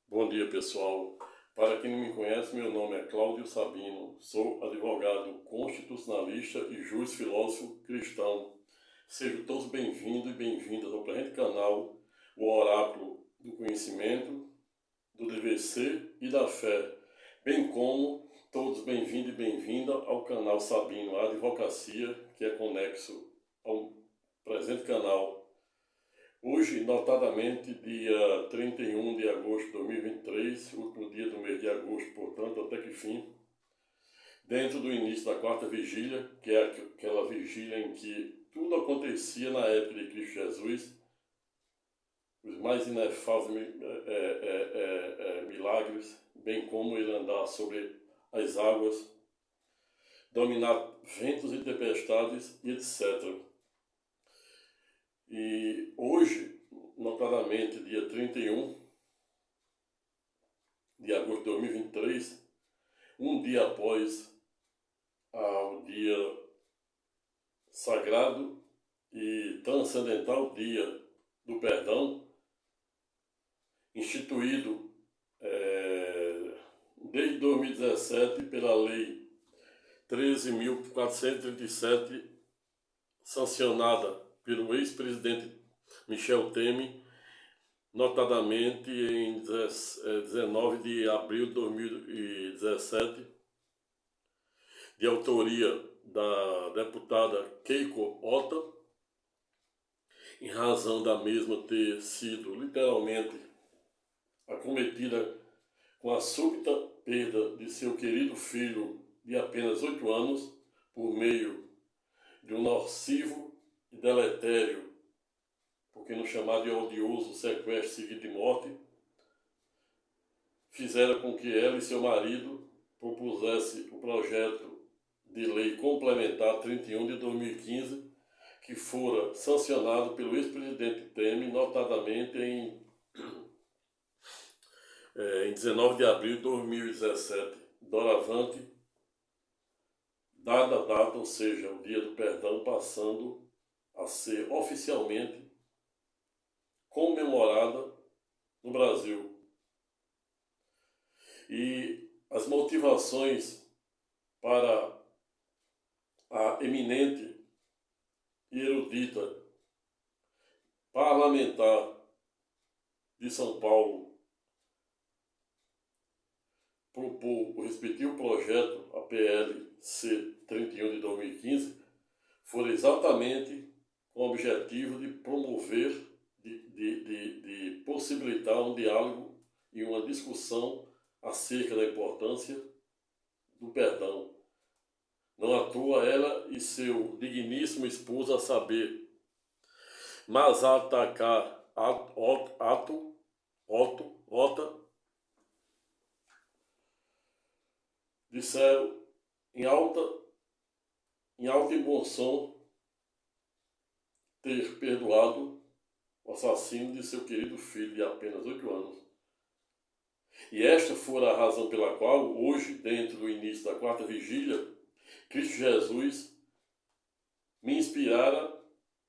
Bom dia, pessoal. Para quem não me conhece, meu nome é Cláudio Sabino. Sou advogado constitucionalista e juiz filósofo cristão. Sejam todos bem-vindos e bem-vindas ao presente canal, o Oráculo do Conhecimento, do Dever Ser e da Fé, bem como todos bem-vindos e bem-vindas ao canal Sabino Advocacia, que é conexo ao presente canal. Hoje, notadamente, dia 31 de agosto de 2023, último dia do mês de agosto, portanto, até que fim, dentro do início da quarta vigília, que é aquela vigília em que tudo acontecia na época de Cristo Jesus, os mais inefáveis milagres, bem como ele andar sobre as águas, dominar ventos e tempestades, etc. E hoje, notadamente, dia 31 de agosto de 2023, um dia após o dia sagrado e transcendental Dia do Perdão, instituído desde 2017 pela Lei 13.437, sancionada pelo ex-presidente Michel Temer, notadamente em 19 de abril de 2017, de autoria da deputada Keiko Ota, em razão da mesma ter sido literalmente acometida com a súbita perda de seu querido filho de apenas 8 anos por meio de um nocivo e deletério, por que não chamar de odioso, sequestro seguido de morte, fizeram com que ela e seu marido propusessem o projeto de lei complementar 31 de 2015, que fora sancionado pelo ex-presidente Temer, notadamente em 19 de abril de 2017, doravante, dada a data, ou seja, o Dia do Perdão, passando a ser oficialmente comemorada no Brasil. E as motivações para a eminente e erudita parlamentar de São Paulo propor o respectivo projeto, a PLC 31 de 2015, foram exatamente com o objetivo de promover, de possibilitar um diálogo e uma discussão acerca da importância do perdão. Não à toa ela e seu digníssimo esposo, a saber, Mazataka Ota, disseram em alto e bom som ter perdoado o assassino de seu querido filho de apenas 8 anos. E esta fora a razão pela qual, hoje, dentro do início da quarta vigília, Cristo Jesus me inspirara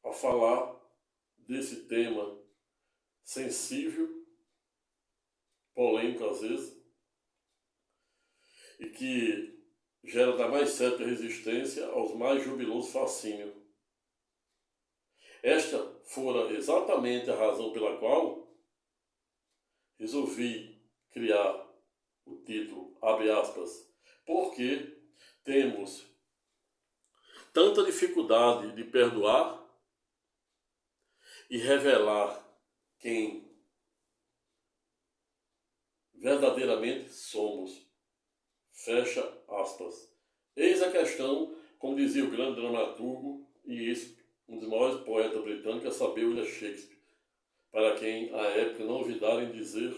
a falar desse tema sensível, polêmico às vezes, e que gera da mais certa resistência aos mais jubilosos fascínios. Esta fora exatamente a razão pela qual resolvi criar o título, abre aspas, porque temos tanta dificuldade de perdoar e revelar quem verdadeiramente somos. Fecha aspas. Eis a questão, como dizia o grande dramaturgo e um dos maiores poetas britânicos, a saber, William Shakespeare, para quem à época não ouvidarem dizer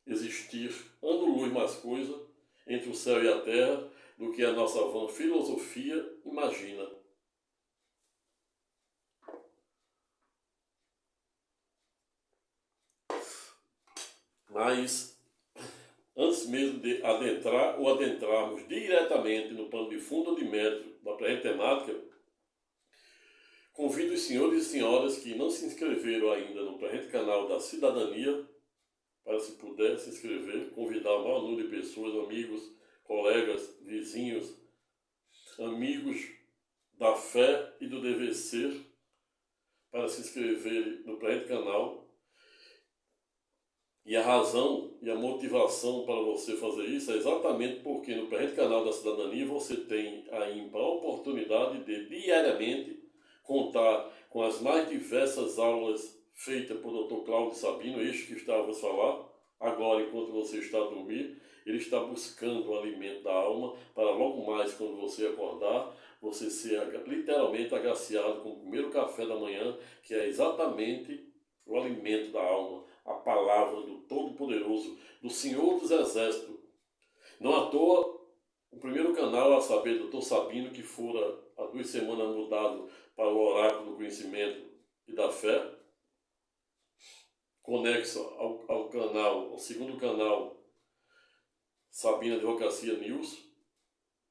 existir ano-luz mais coisa entre o céu e a terra do que a nossa vã filosofia imagina. Mas, antes mesmo de adentrarmos diretamente no pano de fundo ou de mérito da presente temática, convido os senhores e senhoras que não se inscreveram ainda no presente canal da Cidadania para, se puder, se inscrever, convidar o maior número de pessoas, amigos, colegas, vizinhos, amigos da fé e do dever ser, para se inscreverem no presente canal. E a razão e a motivação para você fazer isso é exatamente porque no presente canal da Cidadania você tem a ímpar oportunidade de diariamente contar com as mais diversas aulas feitas por Dr. Cláudio Sabino, este que estava a vos falar. Agora, enquanto você está a dormir, ele está buscando o alimento da alma para logo mais, quando você acordar, você ser literalmente agraciado com o primeiro café da manhã, que é exatamente o alimento da alma, a palavra do Todo-Poderoso, do Senhor dos Exércitos. Não à toa, o primeiro canal, a saber, Dr. Sabino, que fora há 2 semanas mudado para o Oráculo do Conhecimento e da Fé, conexo ao canal, ao segundo canal, Sabino Advocacia News,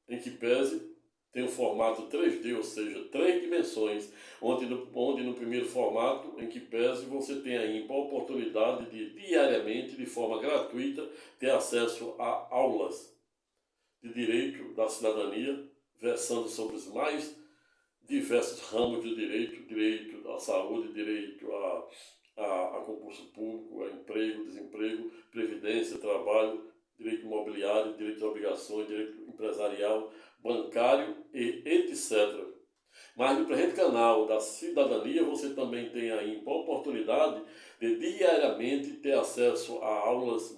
em que pese tem o formato 3D, ou seja, 3 dimensões, onde no primeiro formato, em que pese, você tem aí a oportunidade de diariamente, de forma gratuita, ter acesso a aulas de direito da cidadania, versando sobre os mais diversos ramos de direito à saúde, direito a concurso público, a emprego, desemprego, previdência, trabalho, direito imobiliário, direito de obrigações, direito empresarial, bancário e etc. Mas no presente canal da Cidadania você também tem aí a oportunidade de diariamente ter acesso a aulas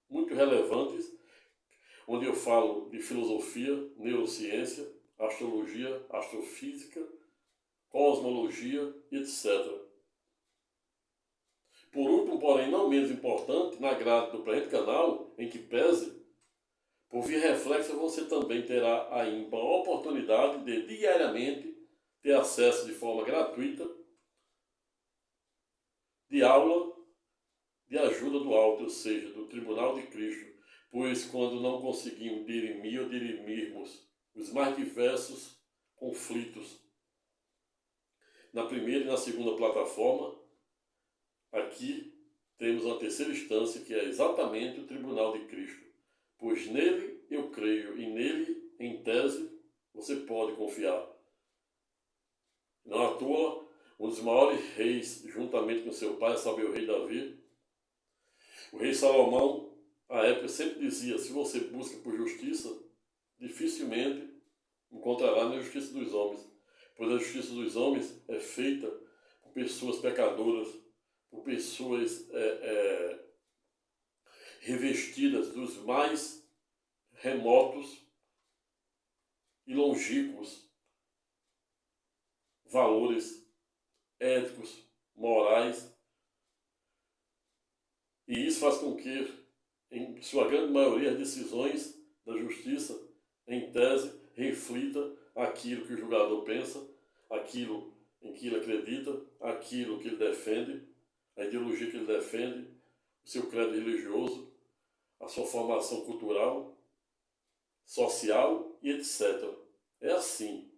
muito relevantes, onde eu falo de filosofia, neurociência, astrologia, astrofísica, cosmologia, etc. Por último, porém não menos importante, na grade do presente canal, em que pese, por via reflexa, você também terá a ímpar oportunidade de diariamente ter acesso de forma gratuita de aula de ajuda do alto, ou seja, do Tribunal de Cristo, pois quando não conseguimos dirimir ou dirimirmos os mais diversos conflitos na primeira e na segunda plataforma, aqui temos uma terceira instância, que é exatamente o Tribunal de Cristo, pois nele eu creio e nele, em tese, você pode confiar. Não à toa, um dos maiores reis, juntamente com seu pai, sabe, o rei Davi, o rei Salomão, à época, sempre dizia: se você busca por justiça, dificilmente encontrará na justiça dos homens, pois a justiça dos homens é feita por pessoas pecadoras, por pessoas revestidas dos mais remotos e longínquos valores éticos, morais, e isso faz com que, em sua grande maioria, as decisões da justiça, em tese, reflita aquilo que o julgador pensa, aquilo em que ele acredita, aquilo que ele defende, a ideologia que ele defende, o seu credo religioso, a sua formação cultural, social e etc. É assim.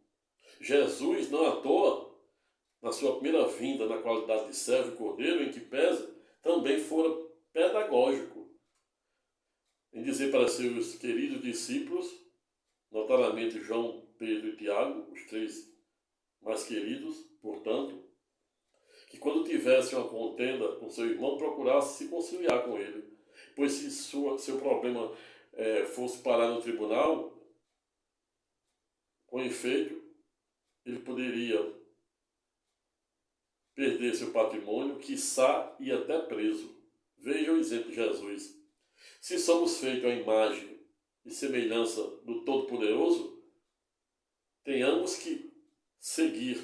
Jesus, não à toa, na sua primeira vinda na qualidade de servo e cordeiro, em que pese, também fora pedagógico em dizer para seus queridos discípulos, notadamente João, Pedro e Tiago, os 3 mais queridos, portanto, que quando tivesse uma contenda com seu irmão, procurasse se conciliar com ele, pois se seu problema fosse parar no tribunal, com efeito, ele poderia perder seu patrimônio, quiçá e até preso. Veja o exemplo de Jesus. Se somos feitos à imagem e semelhança do Todo-Poderoso, tenhamos que seguir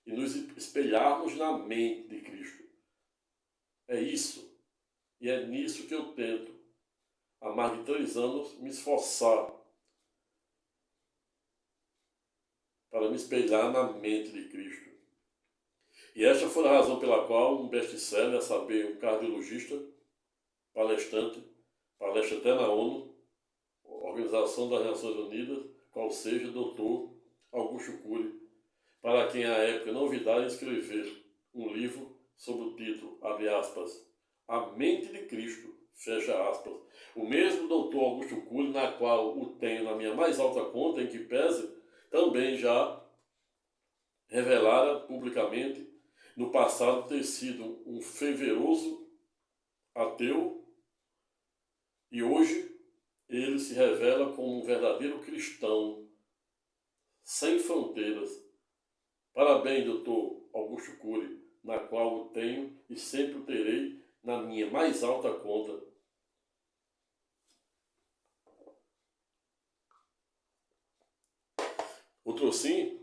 e nos espelharmos na mente de Cristo. É isso. E é nisso que eu tento, há mais de 3 anos, me esforçar para me espelhar na mente de Cristo. E esta foi a razão pela qual um best-seller, a saber, um cardiologista, palestrante, palestra até na ONU, Organização das Nações Unidas, qual seja, Dr. Augusto Cury, para quem à época novidade escrever um livro sob o título, abre aspas, a mente de Cristo, fecha aspas. O mesmo doutor Augusto Cury, na qual o tenho na minha mais alta conta, em que pese, também já revelara publicamente no passado ter sido um fervoroso ateu e hoje ele se revela como um verdadeiro cristão sem fronteiras. Parabéns, doutor Augusto Cury, na qual o tenho e sempre o terei na minha mais alta conta. Outro sim,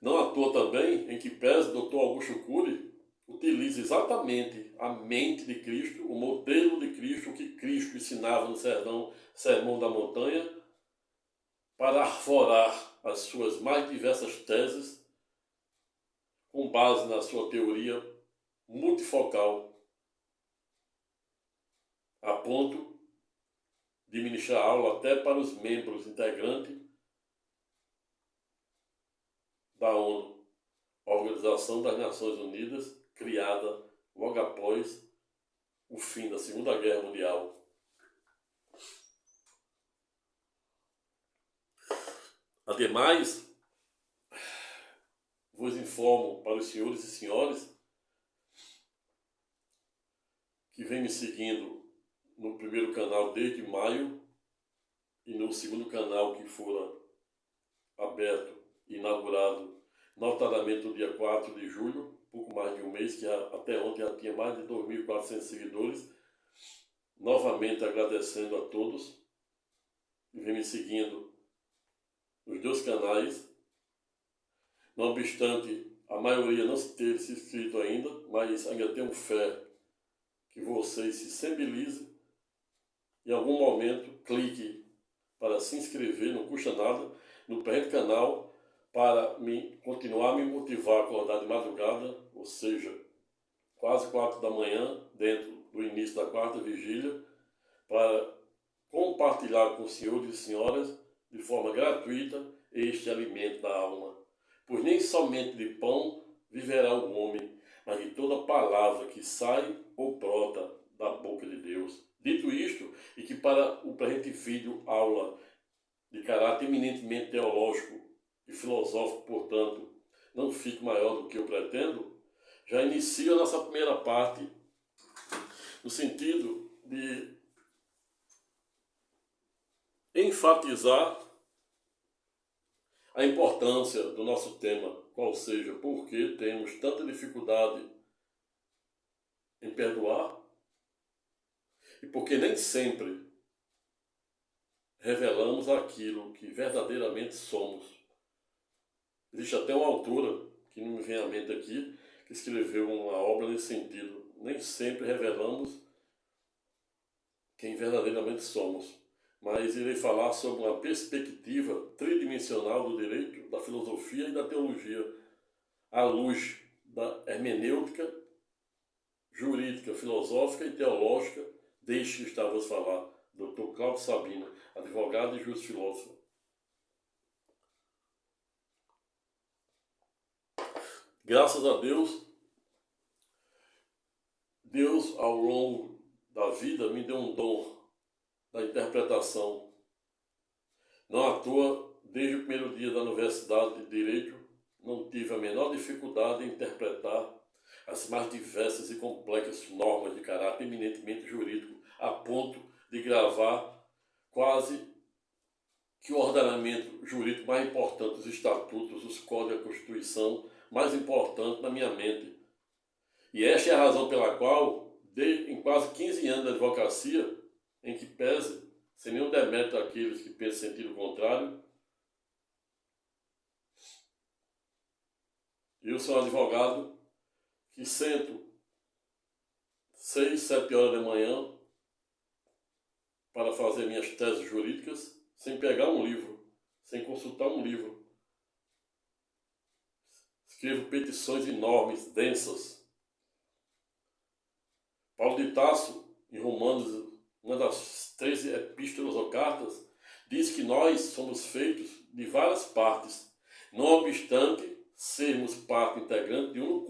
não à toa também, em que pese o doutor Augusto Cury utiliza exatamente a mente de Cristo, o modelo de Cristo, o que Cristo ensinava no Sermão da Montanha, para arvorar as suas mais diversas teses com base na sua teoria multifocal, a ponto de ministrar aula até para os membros integrantes da ONU, a Organização das Nações Unidas, criada logo após o fim da Segunda Guerra Mundial. Ademais, vos informo para os senhores e senhores que vem me seguindo no primeiro canal desde maio e no segundo canal que fora aberto e inaugurado notadamente no dia 4 de julho, pouco mais de um mês, que até ontem já tinha mais de 2.400 seguidores. Novamente agradecendo a todos que vem me seguindo nos dois canais. Não obstante a maioria não ter se inscrito ainda, mas ainda tenho fé que vocês se sensibilizem e em algum momento clique para se inscrever, não custa nada, no presente canal, para continuar a me motivar a acordar de madrugada, ou seja, quase 4 da manhã, dentro do início da quarta vigília, para compartilhar com os senhores e senhoras, de forma gratuita, este alimento da alma. Pois nem somente de pão viverá o homem, mas de toda palavra que sai ou brota da boca de Deus. Dito isto, e que para o presente vídeo aula de caráter eminentemente teológico e filosófico, portanto, não fique maior do que eu pretendo, já inicio a nossa primeira parte no sentido de enfatizar a importância do nosso tema, qual seja, por que temos tanta dificuldade em perdoar e porque nem sempre revelamos aquilo que verdadeiramente somos. Existe até uma autora, que não me vem à mente aqui, que escreveu uma obra nesse sentido. Nem sempre revelamos quem verdadeiramente somos. Mas irei falar sobre uma perspectiva tridimensional do direito, da filosofia e da teologia, à luz da hermenêutica, jurídica, filosófica e teológica, desde que estávamos a falar, Dr. Cláudio Sabino, advogado e juiz filósofo. Graças a Deus, Deus, ao longo da vida, me deu um dom da interpretação. Não à toa, desde o primeiro dia da Universidade de Direito, não tive a menor dificuldade em interpretar as mais diversas e complexas normas de caráter eminentemente jurídico, a ponto de gravar quase que o ordenamento jurídico mais importante, os estatutos, os códigos, a Constituição, mais importante na minha mente. E esta é a razão pela qual, em quase 15 anos de advocacia, em que pese, sem nenhum demérito àqueles que pensam em sentido contrário, eu sou um advogado que sento 6, 7 horas da manhã para fazer minhas teses jurídicas, sem pegar um livro, sem consultar um livro. Escrevo petições enormes, densas. Paulo de Tarso, em Romanos, uma das 13 epístolas ou cartas, diz que nós somos feitos de várias partes, não obstante sermos parte integrante de um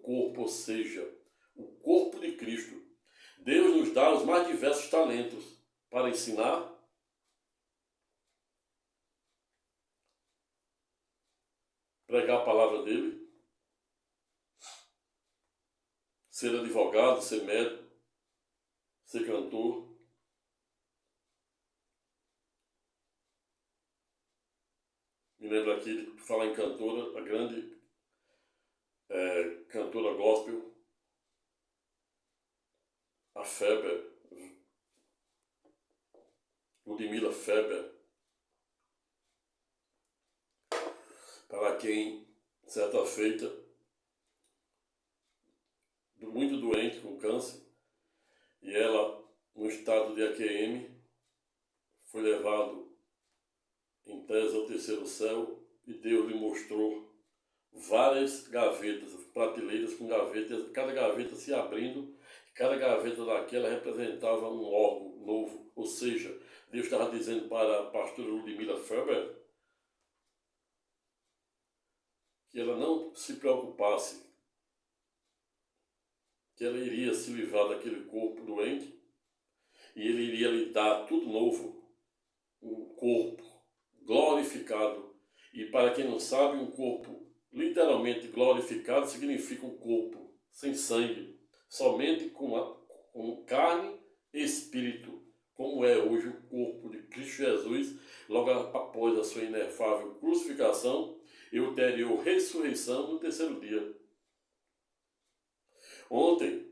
corpo, ou seja, o corpo de Cristo. Deus nos dá os mais diversos talentos para ensinar, pregar a palavra dele, ser advogado, ser médico, ser cantor. Me lembro aqui de falar em cantora, a grande cantora gospel, a Feber, Ludmila Feber, para quem, certa feita, muito doente com câncer, e ela, no estado de AQM, foi levado em tese ao terceiro céu, e Deus lhe mostrou várias gavetas, prateleiras com gavetas, cada gaveta se abrindo, cada gaveta daquela representava um órgão novo, ou seja, Deus estava dizendo para a pastora Ludmila Feber que ela não se preocupasse, que ela iria se livrar daquele corpo doente e ele iria lhe dar tudo novo, um corpo glorificado. E para quem não sabe, um corpo literalmente glorificado significa um corpo sem sangue, somente com carne e espírito, como é hoje o corpo de Cristo Jesus, logo após a sua inefável crucificação e ulterior ressurreição no terceiro dia. Ontem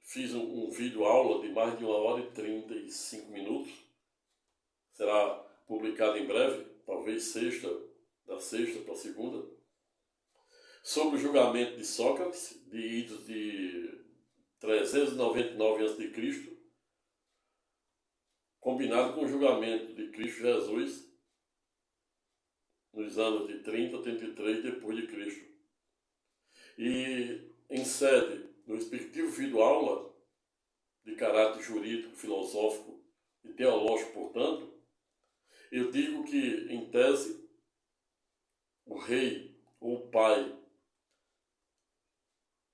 fiz um vídeo aula de mais de 1h35. Será publicado em breve, talvez da sexta para a segunda, sobre o julgamento de Sócrates, de idos de 399 a.C., combinado com o julgamento de Cristo Jesus nos anos de 30 a 33 depois de Cristo. E em sede, no respectivo vídeo aula, de caráter jurídico, filosófico e teológico, portanto, eu digo que, em tese, o rei ou o pai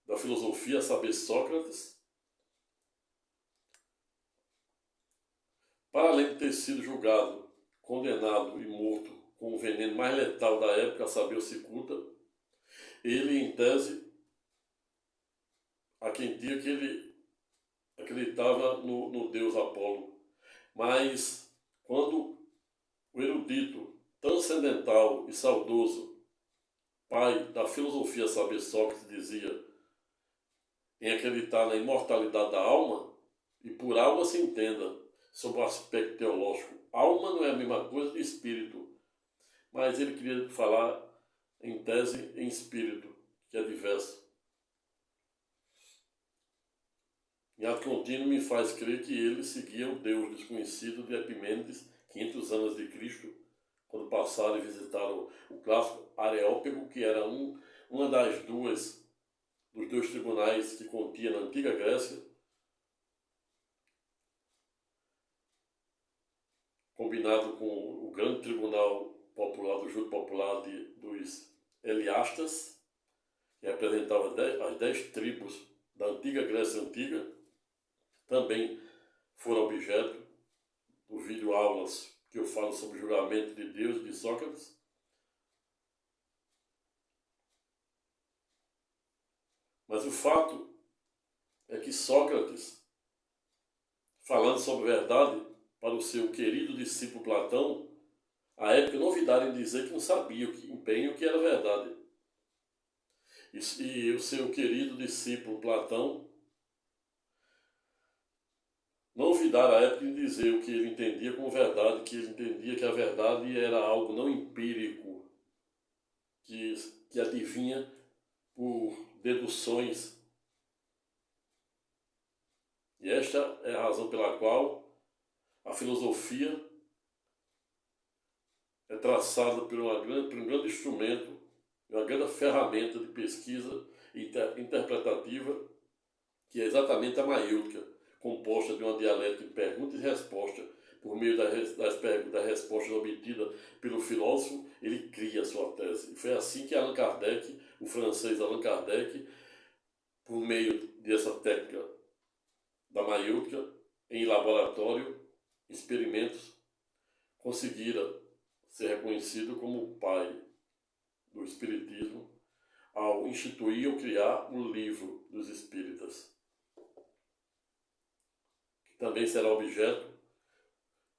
da filosofia, a saber, Sócrates, para além de ter sido julgado, condenado e morto com o veneno mais letal da época, a saber, o cicuta, ele, em tese, há quem diga que ele acreditava no deus Apolo. Mas, quando o erudito, transcendental e saudoso pai da filosofia, a saber, Sócrates, dizia em acreditar na imortalidade da alma, e por alma se entenda, sobre o aspecto teológico, alma não é a mesma coisa de espírito, mas ele queria falar em tese em espírito, que é diverso. Em ato contínuo me faz crer que ele seguia o Deus desconhecido de Epimênides, 500 anos de Cristo, quando passaram e visitaram o clássico Areópago, que era uma dos dois tribunais que continha na antiga Grécia, combinado com o grande tribunal popular, do júri popular dos Eliastas, que representava as 10 tribos da antiga Grécia Antiga, também foram objeto do vídeo aulas que eu falo sobre o julgamento de Deus e de Sócrates. Mas o fato é que Sócrates, falando sobre verdade para o seu querido discípulo Platão, à época não ouvidaram em dizer que não sabia bem o que era verdade. E o seu querido discípulo Platão não ouvidaram à época em dizer o que ele entendia como verdade, que ele entendia que a verdade era algo não empírico, que adivinha por deduções. E esta é a razão pela qual a filosofia é traçada por um grande instrumento, uma grande ferramenta de pesquisa interpretativa, que é exatamente a maiútica, composta de uma dialética de pergunta e resposta, por meio das respostas obtidas pelo filósofo, ele cria a sua tese. E foi assim que Allan Kardec, o francês Allan Kardec, por meio dessa técnica da maiútica, em laboratório, experimentos, conseguira ser reconhecido como o pai do espiritismo ao instituir ou criar o Livro dos Espíritas, que também será objeto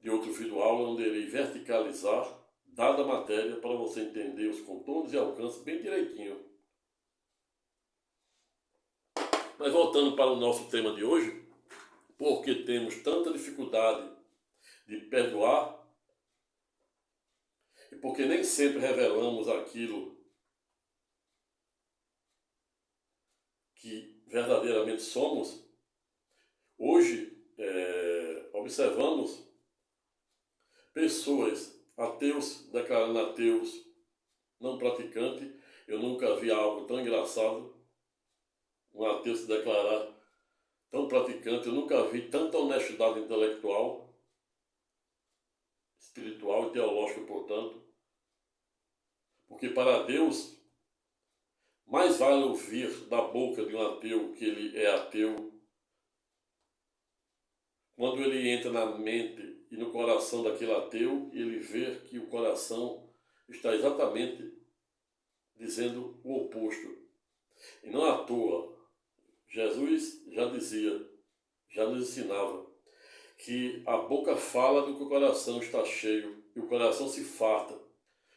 de outro vídeo aula, onde irei verticalizar dada a matéria para você entender os contornos e alcances bem direitinho. Mas voltando para o nosso tema de hoje, porque temos tanta dificuldade de perdoar e porque nem sempre revelamos aquilo que verdadeiramente somos, hoje observamos pessoas ateus declarando ateus, não praticantes. Eu nunca vi algo tão engraçado, um ateu se declarar tão praticante. Eu nunca vi tanta honestidade intelectual, espiritual e teológica, portanto. Porque para Deus, mais vale ouvir da boca de um ateu que ele é ateu, quando ele entra na mente e no coração daquele ateu, ele vê que o coração está exatamente dizendo o oposto. E não à toa, Jesus já dizia, já nos ensinava, que a boca fala do que o coração está cheio, e o coração se farta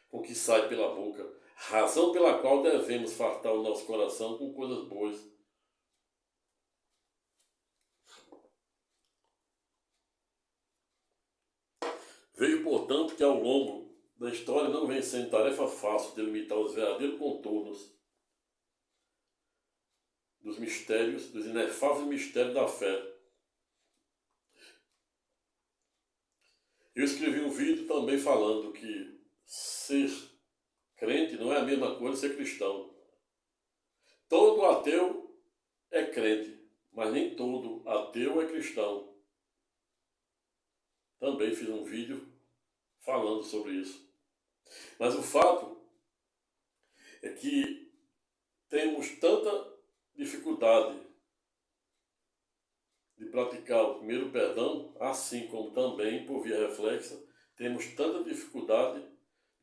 com o que sai pela boca, razão pela qual devemos fartar o nosso coração com coisas boas. Vejo, portanto, que ao longo da história não vem sendo tarefa fácil delimitar os verdadeiros contornos dos mistérios, dos inefáveis mistérios da fé. Eu escrevi um vídeo também falando que ser crente não é a mesma coisa que ser cristão. Todo ateu é crente, mas nem todo ateu é cristão. Também fiz um vídeo falando sobre isso. Mas o fato é que temos tanta dificuldade de praticar o primeiro perdão, assim como também, por via reflexa, temos tanta dificuldade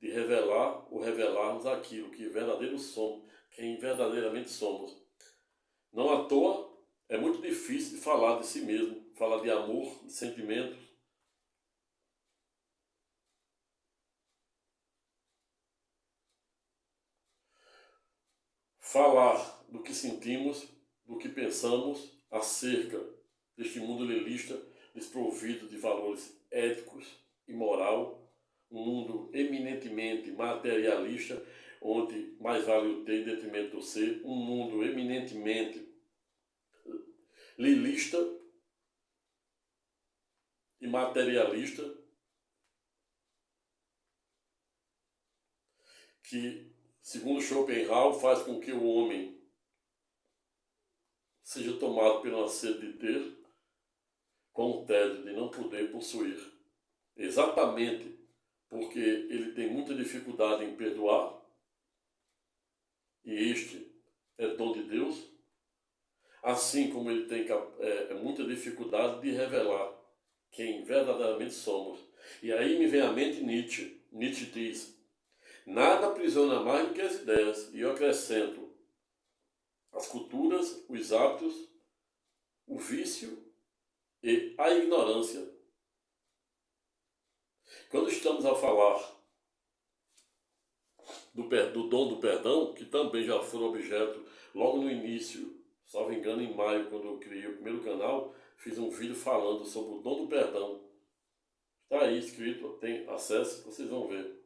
de revelar ou revelarmos aquilo que verdadeiro somos, quem verdadeiramente somos. Não à toa, é muito difícil de falar de si mesmo, falar de amor, de sentimentos. Falar do que sentimos, do que pensamos acerca deste mundo lilista, desprovido de valores éticos e moral, um mundo eminentemente materialista, onde mais vale o ter em detrimento do ser, um mundo eminentemente lilista e materialista, que, segundo Schopenhauer, faz com que o homem seja tomado pela sede de ter, com o tédio de não poder possuir. Exatamente porque ele tem muita dificuldade em perdoar, e este é dom de Deus, assim como ele tem muita dificuldade de revelar quem verdadeiramente somos. E aí me vem à mente Nietzsche. Nietzsche diz: nada aprisiona mais do que as ideias, e eu acrescento as culturas, os hábitos, o vício e a ignorância. Quando estamos a falar do dom do perdão, que também já foi objeto logo no início, salvo engano em maio, quando eu criei o primeiro canal, fiz um vídeo falando sobre o dom do perdão. Está aí escrito, tem acesso, vocês vão ver.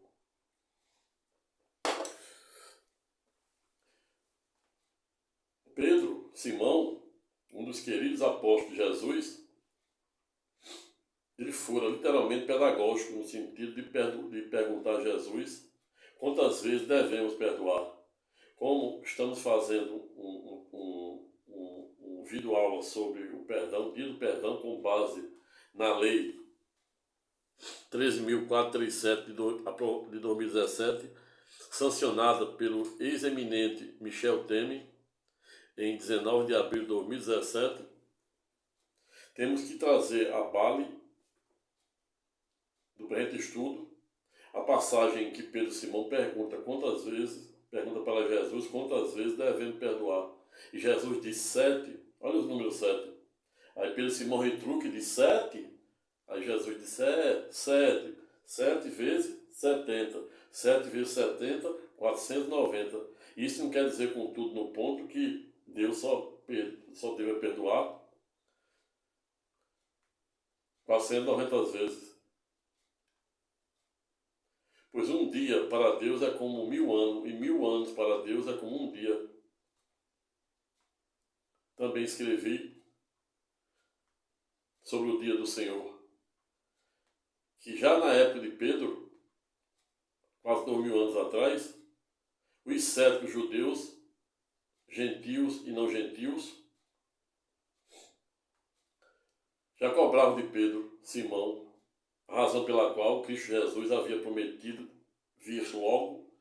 Pedro, Simão, um dos queridos apóstolos de Jesus, ele fora literalmente pedagógico no sentido de perguntar a Jesus quantas vezes devemos perdoar. Como estamos fazendo um vídeo aula sobre o perdão, dia do perdão com base na lei 13.437 de 2017, sancionada pelo ex-eminente Michel Temer, em 19 de abril de 2017, temos que trazer à base do presente estudo a passagem em que Pedro Simão pergunta para Jesus quantas vezes devemos perdoar. E Jesus diz 7, olha os números 7. Aí Pedro Simão retruca e diz 7. Aí Jesus disse 7. 7 vezes 70. 7 vezes 70, 490. Isso não quer dizer, contudo, no ponto que Deus só deve perdoar 490 vezes. Pois um dia para Deus é como 1000 anos, e 1000 anos para Deus é como um dia. Também escrevi sobre o dia do Senhor, que já na época de Pedro, quase 2000 anos atrás, os céticos judeus, gentios e não gentios, já cobravam de Pedro, Simão, a razão pela qual Cristo Jesus havia prometido vir logo,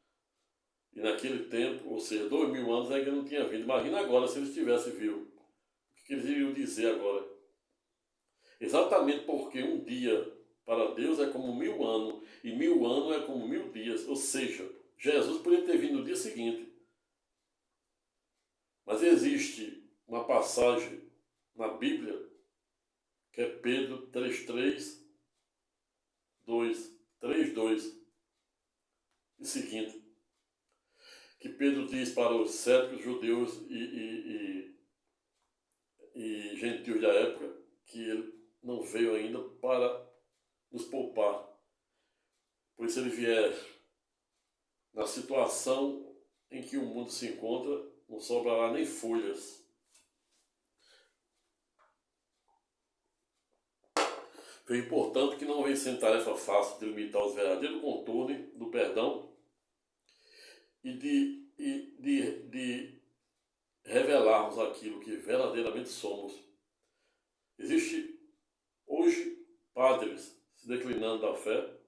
e naquele tempo, ou seja, 2000 anos, ainda não tinha vindo. Imagina agora se eles tivessem vindo. O que eles iriam dizer agora? Exatamente porque um dia para Deus é como 1000 anos, e 1000 anos é como 1000 dias. Ou seja, Jesus poderia ter vindo no dia seguinte. Mas existe uma passagem na Bíblia, que é Pedro 3:3, 3:2, e seguinte, que Pedro diz para os céticos judeus e gentios da época que ele não veio ainda para nos poupar. Pois se ele vier na situação em que o mundo se encontra, não sobrará nem folhas. Veio, portanto, que não vem sem tarefa fácil de limitar os verdadeiros contornos do perdão e de revelarmos aquilo que verdadeiramente somos. Existe hoje padres se declinando da fé,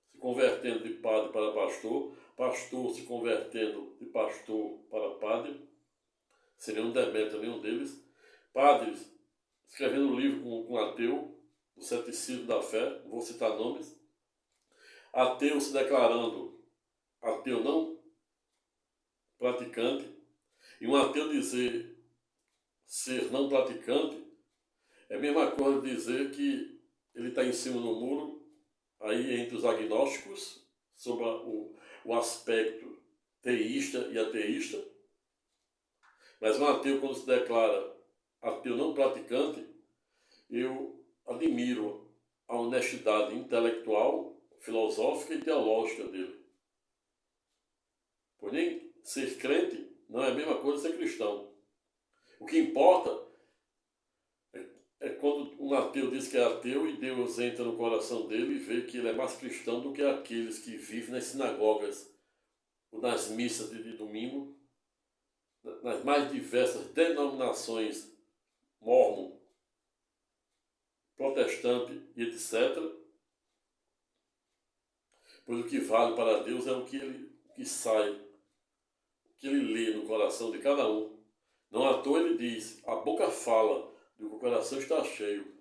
se convertendo de padre para pastor, pastor se convertendo de pastor para padre, sem nenhum demérito nenhum deles, padres escrevendo livro com ateu, o ceticismo da fé, vou citar nomes, ateu se declarando ateu não praticante, e um ateu dizer ser não praticante é a mesma coisa de dizer que ele está em cima do muro, aí entre os agnósticos, sobre o aspecto teísta e ateísta, mas um ateu, quando se declara ateu não praticante, eu admiro a honestidade intelectual, filosófica e teológica dele. Pois nem ser crente não é a mesma coisa que ser cristão. O que importa é quando um ateu diz que é ateu e Deus entra no coração dele e vê que ele é mais cristão do que aqueles que vivem nas sinagogas ou nas missas de domingo, nas mais diversas denominações, mórmon, protestante e etc. Pois o que vale para Deus é o que sai, o que ele lê no coração de cada um. Não à toa ele diz, a boca fala do que o coração está cheio,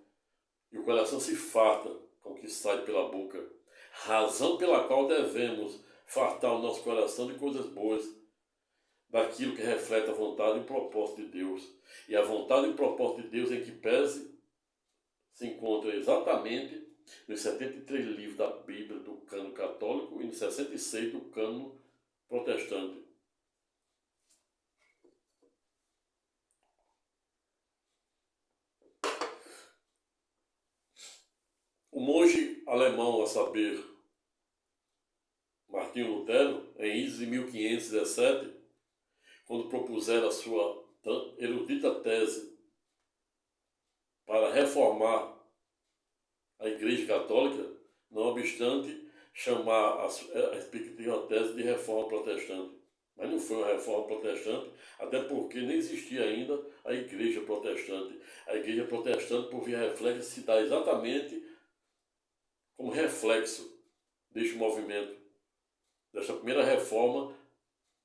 e o coração se farta com o que sai pela boca. Razão pela qual devemos fartar o nosso coração de coisas boas, daquilo que reflete a vontade e o propósito de Deus. E a vontade e o propósito de Deus em que pese se encontra exatamente nos 73 livros da Bíblia do cânon católico e nos 66 do cânon protestante. O monge alemão, a saber, Martinho Lutero, em idos de 1517, quando propuseram a sua erudita tese para reformar a Igreja Católica, não obstante chamar a respectiva tese de reforma protestante. Mas não foi uma reforma protestante, até porque nem existia ainda a Igreja Protestante. A Igreja Protestante, por via reflexa, se dá exatamente como reflexo deste movimento, desta primeira reforma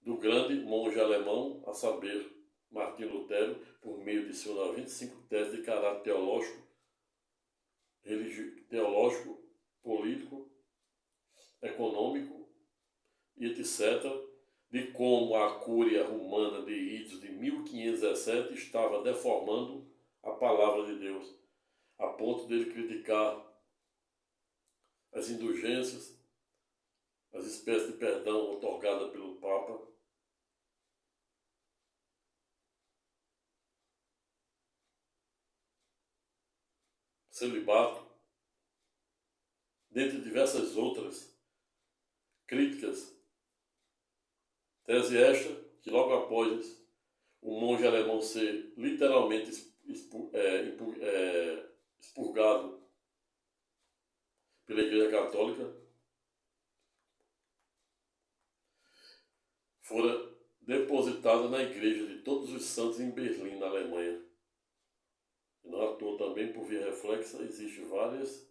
do grande monge alemão, a saber, Martinho Lutero, por meio de suas 25 teses de caráter teológico, político, econômico e etc., de como a Cúria Romana de Idos de 1517 estava deformando a palavra de Deus, a ponto dele criticar as indulgências, as espécies de perdão otorgadas pelo Papa, celibato, dentre diversas outras críticas. Tese esta que logo após o monge alemão ser literalmente expurgado pela Igreja Católica, fora depositada na Igreja de Todos os Santos em Berlim, na Alemanha. E não à toa também, por via reflexa, existem várias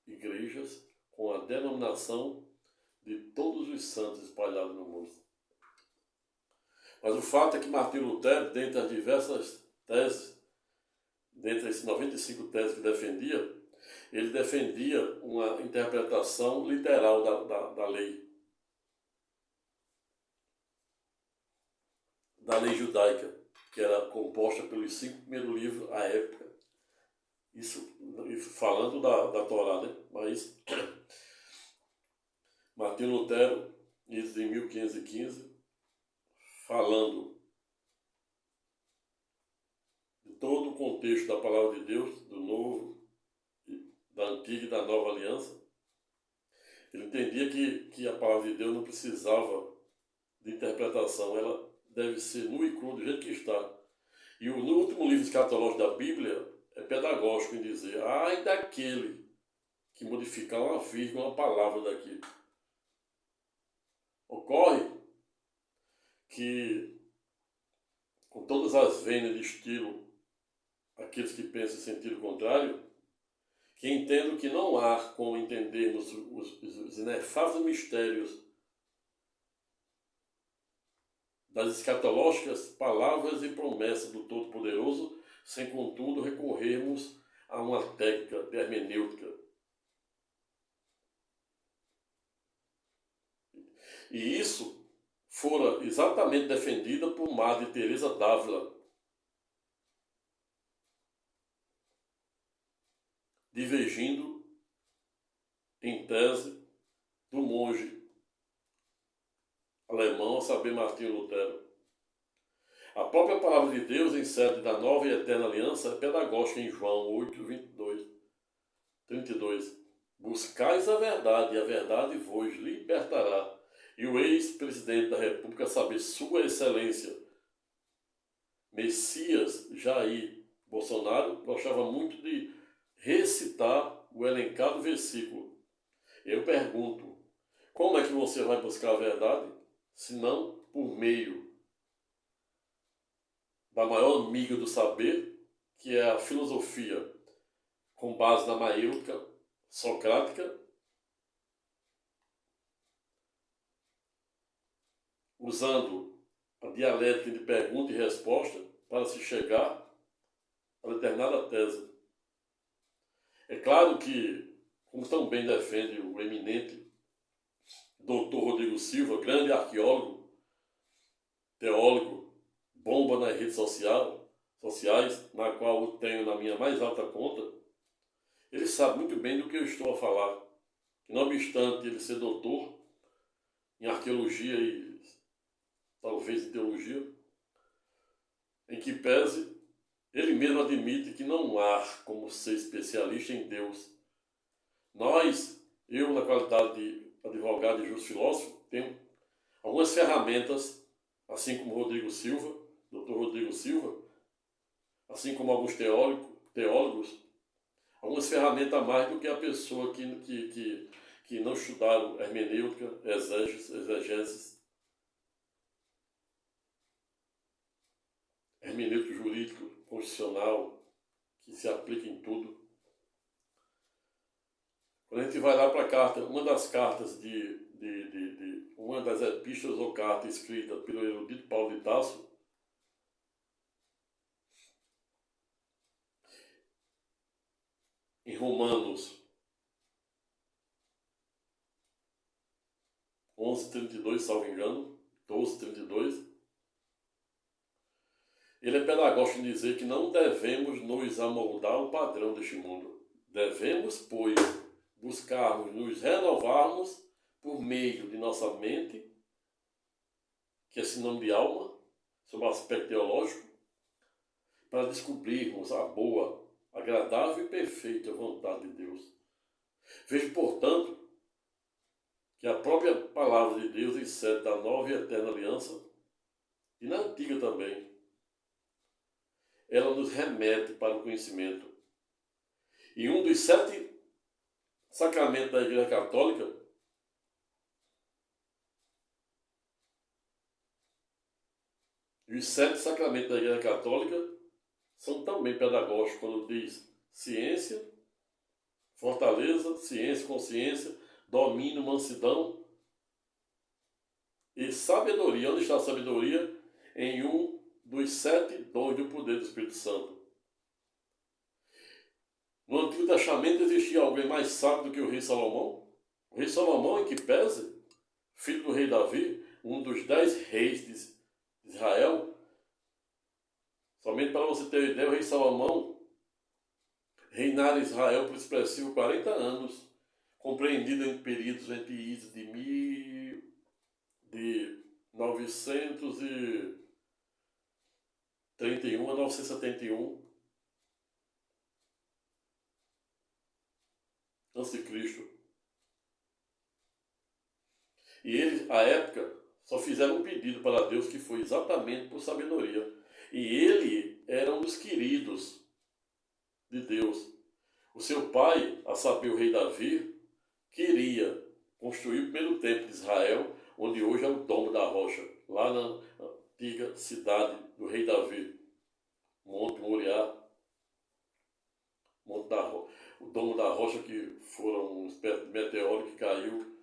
igrejas com a denominação de Todos os Santos espalhados no mundo. Mas o fato é que Martinho Lutero, dentre as diversas teses, dentre as 95 teses que defendia, ele defendia uma interpretação literal da lei judaica, que era composta pelos 5 primeiros livros à época. Isso falando da Torá, né? Mas Martinho Lutero, isso em 1515, falando de todo o contexto da palavra de Deus, do Novo, da Antiga e da Nova Aliança, ele entendia que a palavra de Deus não precisava de interpretação, ela deve ser nua e crua do jeito que está. E no último livro escatológico da Bíblia é pedagógico em dizer: ai daquele que modificar uma vírgula, uma palavra daqui. Ocorre que, com todas as vênias de estilo, aqueles que pensam em sentido contrário, que entendam que não há como entendermos os inefáveis mistérios das escatológicas palavras e promessas do Todo-Poderoso, sem, contudo, recorrermos a uma técnica de hermenêutica. E isso fora exatamente defendida por Madre Teresa d'Ávila, divergindo em tese do monge alemão, a saber, Martinho Lutero. A própria palavra de Deus, em sede da nova e eterna aliança, é pedagógica em João 8, 32. Buscais a verdade, e a verdade vos libertará. E o ex-presidente da República, a saber, Sua Excelência Messias Jair Bolsonaro, gostava muito de recitar o elencado versículo. Eu pergunto, como é que você vai buscar a verdade, se não por meio da maior amiga do saber, que é a filosofia, com base na maêutica socrática, usando a dialética de pergunta e resposta para se chegar a determinada tese. É claro que, como tão bem defende o eminente Dr. Rodrigo Silva, grande arqueólogo, teólogo, bomba nas redes sociais, na qual eu tenho na minha mais alta conta, ele sabe muito bem do que eu estou a falar. Que, não obstante ele ser doutor em arqueologia e talvez em teologia, em que pese, ele mesmo admite que não há como ser especialista em Deus. Eu na qualidade de advogado e justo filósofo, tenho algumas ferramentas, assim como Rodrigo Silva, Dr. Rodrigo Silva, assim como alguns teólogos, algumas ferramentas a mais do que a pessoa que não estudaram hermenêutica, exegeses, hermenêutico jurídico, constitucional, que se aplica em tudo. Quando a gente vai lá para a carta, uma das cartas uma das epístolas ou carta escrita pelo erudito Paulo de Tarso, em Romanos 11:32, salvo engano, 12:32, ele é pedagógico em dizer que não devemos nos amoldar ao padrão deste mundo. Devemos, pois, buscarmos nos renovarmos por meio de nossa mente, que é sinônimo de alma, sob o aspecto teológico, para descobrirmos a boa, agradável e perfeita vontade de Deus. Veja, portanto, que a própria palavra de Deus insere da nova e eterna aliança, e na antiga também, ela nos remete para o conhecimento. E um dos 7 sacramentos da Igreja Católica são também pedagógicos, quando diz ciência, fortaleza, ciência, consciência, domínio, mansidão e sabedoria. Onde está a sabedoria? Em um dos 7 dons do poder do Espírito Santo. No Antigo Testamento existia alguém mais sábio do que o rei Salomão? O rei Salomão, em que pese, filho do rei Davi, um dos 10 reis de Israel. Somente para você ter ideia, o rei Salomão reinara Israel por expressivo 40 anos, compreendido em períodos entre idos de 931 a 971 a.C. E eles, à época, só fizeram um pedido para Deus que foi exatamente por sabedoria. E ele era um dos queridos de Deus. O seu pai, a saber, o rei Davi, queria construir o primeiro templo de Israel, onde hoje é o Domo da Rocha, lá na antiga cidade do rei Davi, Monte Moriá, o Domo da Rocha, que foram um espécie de meteoro que caiu,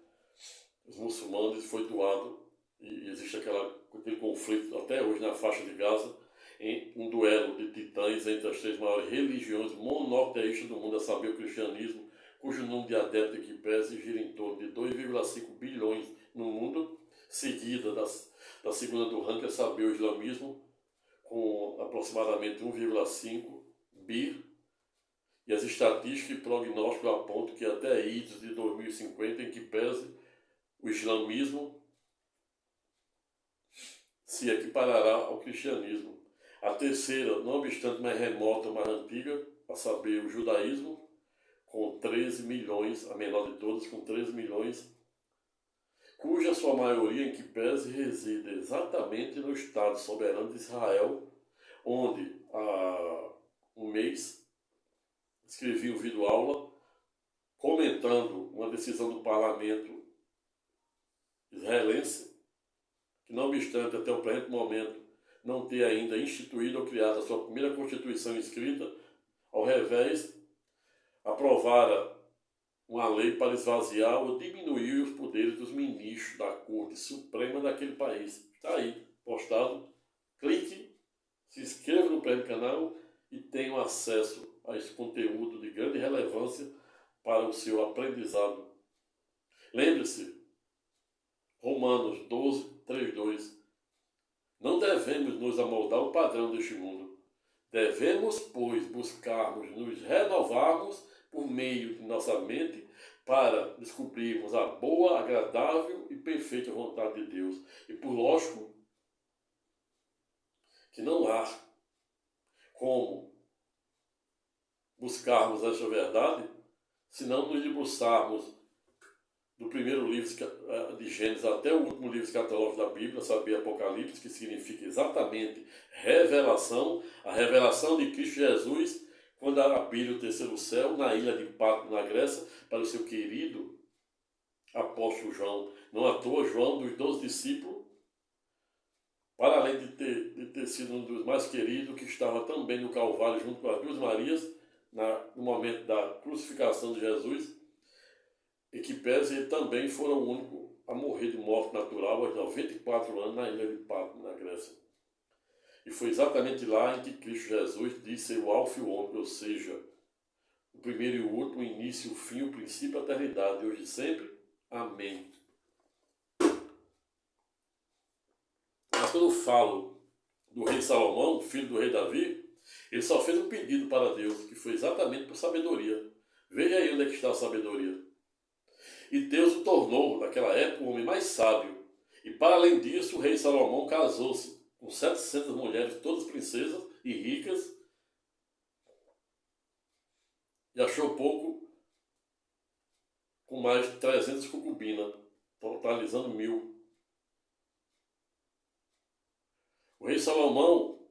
os muçulmanos, foi doado, e existe aquele conflito até hoje na faixa de Gaza, em um duelo de titãs entre as 3 maiores religiões monoteístas do mundo, a saber, o cristianismo, cujo número de adeptos que pese gira em torno de 2,5 bilhões no mundo, seguida da segunda do ranking, a saber, o islamismo, com aproximadamente 1,5 bi, e as estatísticas e prognósticos apontam que até idos de 2050, em que pese, o islamismo se equiparará ao cristianismo. A terceira, não obstante mais remota, mais antiga, a saber, o judaísmo, com 13 milhões, a menor de todas, com 13 milhões, cuja sua maioria, em que pese, reside exatamente no Estado soberano de Israel, onde há um mês escrevi um vídeo aula comentando uma decisão do parlamento israelense, que não obstante até o presente momento não ter ainda instituído ou criado a sua primeira Constituição escrita, ao revés, aprovara uma lei para esvaziar ou diminuir os poderes dos ministros da Corte Suprema daquele país. Está aí, postado. Clique, se inscreva no presente canal e tenha acesso a esse conteúdo de grande relevância para o seu aprendizado. Lembre-se, Romanos 12:32. Não devemos nos amoldar ao padrão deste mundo. Devemos, pois, buscarmos nos renovarmos por meio de nossa mente para descobrirmos a boa, agradável e perfeita vontade de Deus. E por lógico que não há como buscarmos essa verdade se não nos debruçarmos do primeiro livro de Gênesis até o último livro escatológico da Bíblia, saber Apocalipse, que significa exatamente revelação, a revelação de Cristo Jesus, quando abriu o terceiro céu, na ilha de Patmos, na Grécia, para o seu querido apóstolo João. Não à toa, João, dos 12 discípulos, para além de ter sido um dos mais queridos, que estava também no Calvário, junto com as duas Marias, no momento da crucificação de Jesus, e que pese ele também fora o único a morrer de morte natural aos 94 anos na ilha de Patmos, na Grécia. E foi exatamente lá em que Cristo Jesus disse ser o alfa e o ômega, ou seja, o primeiro e o último, o início e o fim, o princípio e a eternidade, hoje e sempre. Amém. Mas quando eu falo do rei Salomão, filho do rei Davi, ele só fez um pedido para Deus, que foi exatamente por sabedoria. Veja aí onde é que está a sabedoria. E Deus o tornou, naquela época, o homem mais sábio. E para além disso, o rei Salomão casou-se com 700 mulheres, todas princesas e ricas, e achou pouco com mais de 300 concubinas, totalizando 1000. O rei Salomão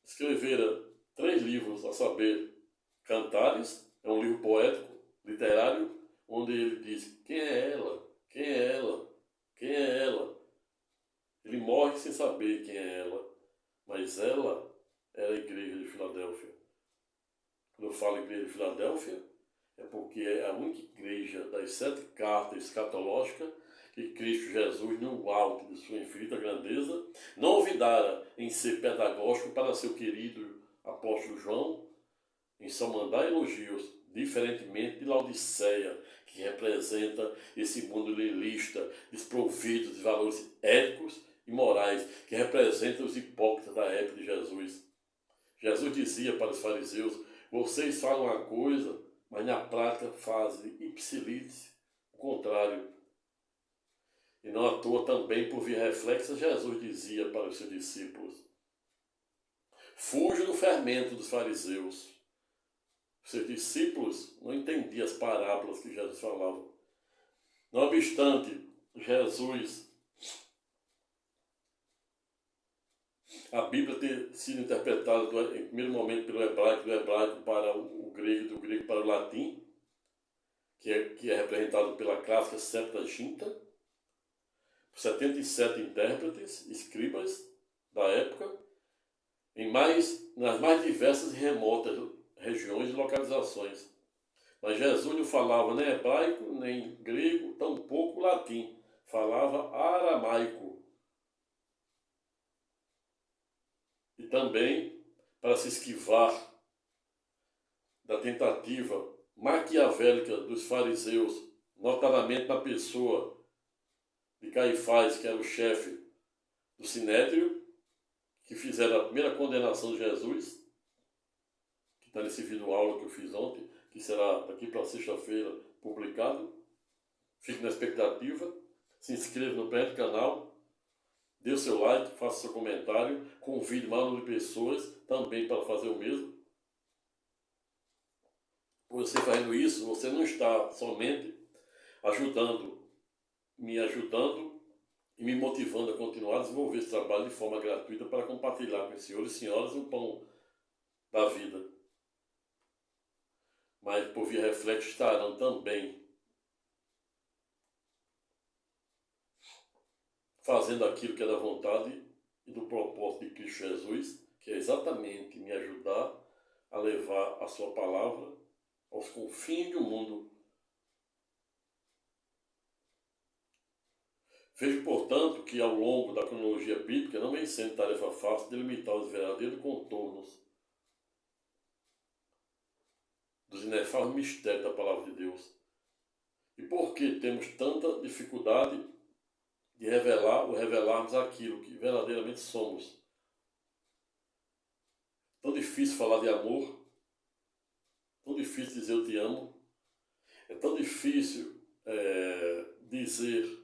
escrevera 3 livros, a saber, Cantares, é um livro poético, literário, onde ele diz: quem é ela? Quem é ela? Quem é ela? Ele morre sem saber quem é ela, mas ela é a igreja de Filadélfia. Quando eu falo igreja de Filadélfia, é porque é a única igreja das 7 cartas escatológicas que Cristo Jesus, no alto de sua infinita grandeza, não olvidara em ser pedagógico para seu querido apóstolo João, em só mandar elogios, diferentemente de Laodiceia, que representa esse mundo lilista, desprovido de valores éticos e morais, que representa os hipócritas da época de Jesus. Jesus dizia para os fariseus: vocês falam uma coisa, mas na prática fazem ipsilite o contrário. E não à toa também, por via reflexa, Jesus dizia para os seus discípulos: fuja do fermento dos fariseus. Os seus discípulos não entendiam as parábolas que Jesus falava. Não obstante, Jesus, a Bíblia ter sido interpretada em primeiro momento pelo hebraico, do hebraico para o grego, do grego para o latim, que é representado pela clássica Septuaginta, por 77 intérpretes, escribas da época, nas mais diversas e remotas regiões e localizações. Mas Jesus não falava nem hebraico, nem grego, tampouco latim. Falava aramaico. E também, para se esquivar da tentativa maquiavélica dos fariseus, notadamente na pessoa de Caifás, que era o chefe do Sinédrio, que fizeram a primeira condenação de Jesus, que está nesse vídeo aula que eu fiz ontem, que será daqui para sexta-feira publicado. Fique na expectativa, se inscreva no canal, dê o seu like, faça seu comentário, convide mais número de pessoas também para fazer o mesmo. Você fazendo isso, você não está somente me ajudando e me motivando a continuar a desenvolver esse trabalho de forma gratuita para compartilhar com os senhores e senhoras o pão da vida. Mas por via reflexo estarão também fazendo aquilo que é da vontade e do propósito de Cristo Jesus, que é exatamente me ajudar a levar a sua palavra aos confins do mundo. Vejo, portanto, que ao longo da cronologia bíblica não vem sendo tarefa fácil delimitar os verdadeiros contornos dos inefáveis mistérios da palavra de Deus. E por que temos tanta dificuldade de revelar ou revelarmos aquilo que verdadeiramente somos? Tão difícil falar de amor, tão difícil dizer eu te amo, é tão difícil dizer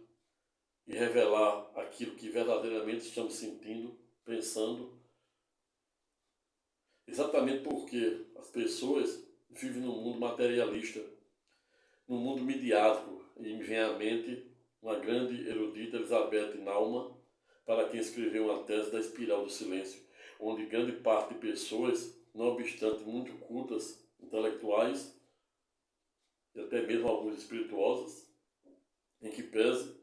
e revelar aquilo que verdadeiramente estamos sentindo, pensando, exatamente porque as pessoas vivem num mundo materialista, num mundo midiático, e me vem à mente uma grande erudita, Elizabeth Naumann, para quem escreveu uma tese da espiral do silêncio, onde grande parte de pessoas, não obstante muito cultas, intelectuais, e até mesmo alguns espirituosos, em que pese,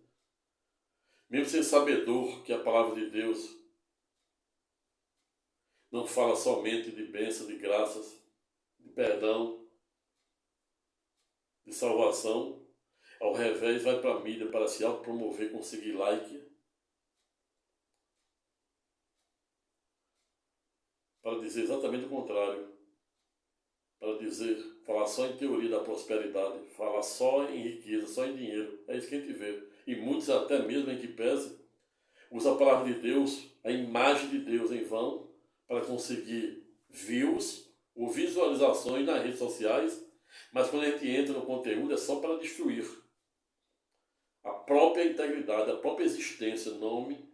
mesmo sem sabedor que a palavra de Deus não fala somente de bênção, de graças, de perdão, de salvação, Ao revés, vai para a mídia para se autopromover, conseguir like, para dizer exatamente o contrário. Para dizer, falar só em teoria da prosperidade, falar só em riqueza, só em dinheiro. É isso que a gente vê. E muitos até mesmo em que pese, usa a palavra de Deus, a imagem de Deus em vão, para conseguir views ou visualizações nas redes sociais, mas quando a gente entra no conteúdo é só para destruir a própria integridade, a própria existência, nome,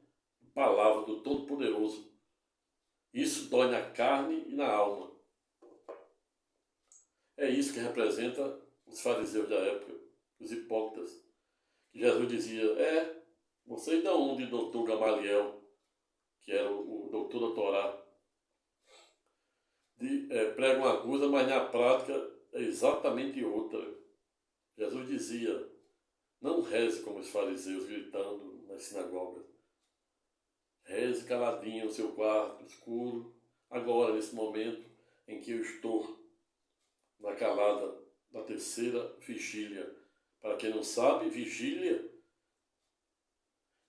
palavra do Todo-Poderoso. Isso dói na carne e na alma. É isso que representa os fariseus da época, os hipócritas. Jesus dizia, vocês dão um de doutor Gamaliel, que era o doutor da Torá, pregam uma coisa, mas na prática é exatamente outra. Jesus dizia, não reze como os fariseus gritando nas sinagogas. Reze caladinho no seu quarto, escuro, agora, nesse momento em que eu estou na calada da terceira vigília. Para quem não sabe, vigília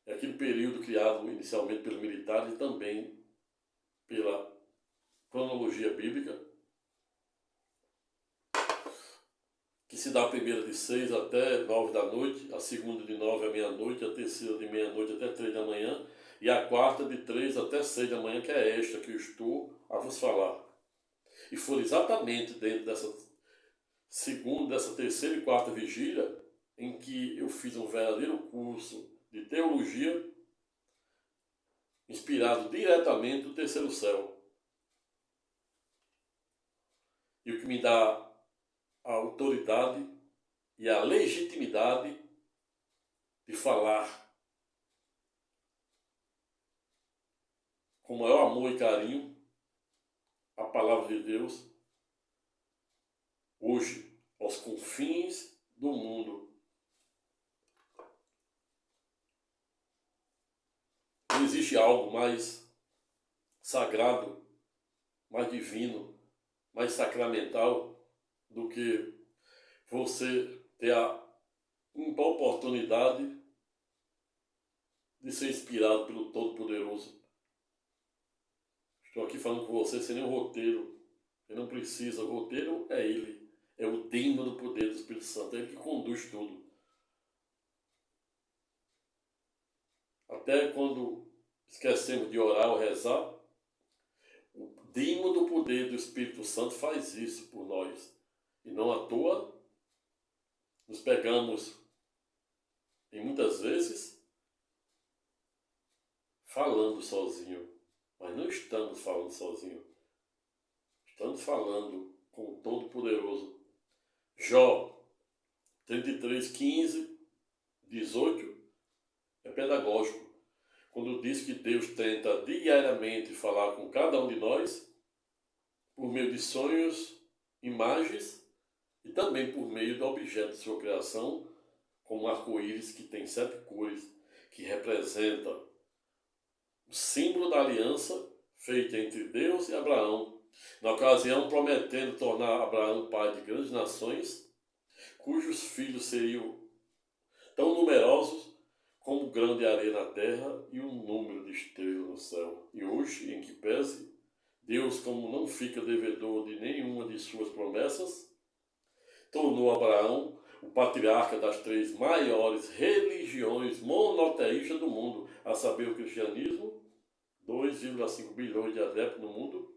é aquele período criado inicialmente pelos militares e também pela cronologia bíblica, que se dá a primeira de 6 até 9 da noite, a segunda de 9 à meia-noite, a terceira de meia-noite até 3 da manhã, e a quarta de 3 até 6 da manhã, que é esta que eu estou a vos falar. E foi exatamente dentro dessa terceira e quarta vigília em que eu fiz um verdadeiro curso de teologia inspirado diretamente do terceiro céu. E o que me dá a autoridade e a legitimidade de falar com maior amor e carinho a palavra de Deus hoje, aos confins do mundo. Não existe algo mais sagrado, mais divino, mais sacramental do que você ter a oportunidade de ser inspirado pelo Todo-Poderoso. Estou aqui falando com você sem nenhum roteiro. Você não precisa. O roteiro é Ele. É o dínamo do poder do Espírito Santo. É Ele que conduz tudo. Até quando esquecemos de orar ou rezar, o dínamo do poder do Espírito Santo faz isso por nós. E não à toa, nos pegamos, e muitas vezes, falando sozinho. Mas não estamos falando sozinho. Estamos falando com o Todo-Poderoso. Jó 33, 15, 18 é pedagógico. Quando diz que Deus tenta diariamente falar com cada um de nós por meio de sonhos, imagens e também por meio do objeto de sua criação, como um arco-íris que tem 7 cores, que representa o símbolo da aliança feita entre Deus e Abraão, na ocasião prometendo tornar Abraão pai de grandes nações, cujos filhos seriam tão numerosos como o grão de areia na terra e um número de estrelas no céu. E hoje, em que pese, Deus, como não fica devedor de nenhuma de suas promessas, tornou Abraão o patriarca das 3 maiores religiões monoteístas do mundo, a saber, o cristianismo, 2,5 bilhões de adeptos no mundo,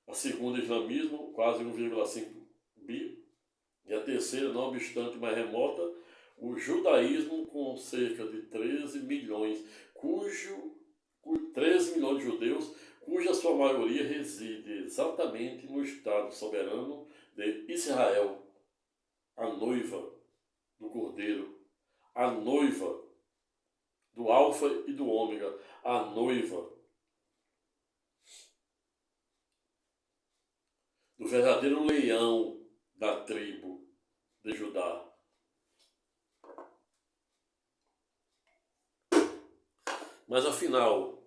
a segunda, islamismo, quase 1,5 bi, e a terceira, não obstante mais remota, o judaísmo, com cerca de 13 milhões, 13 milhões de judeus, cuja sua maioria reside exatamente no Estado soberano de Israel, a noiva do Cordeiro, a noiva do Alfa e do Ômega, a noiva do verdadeiro leão da tribo de Judá. Mas afinal,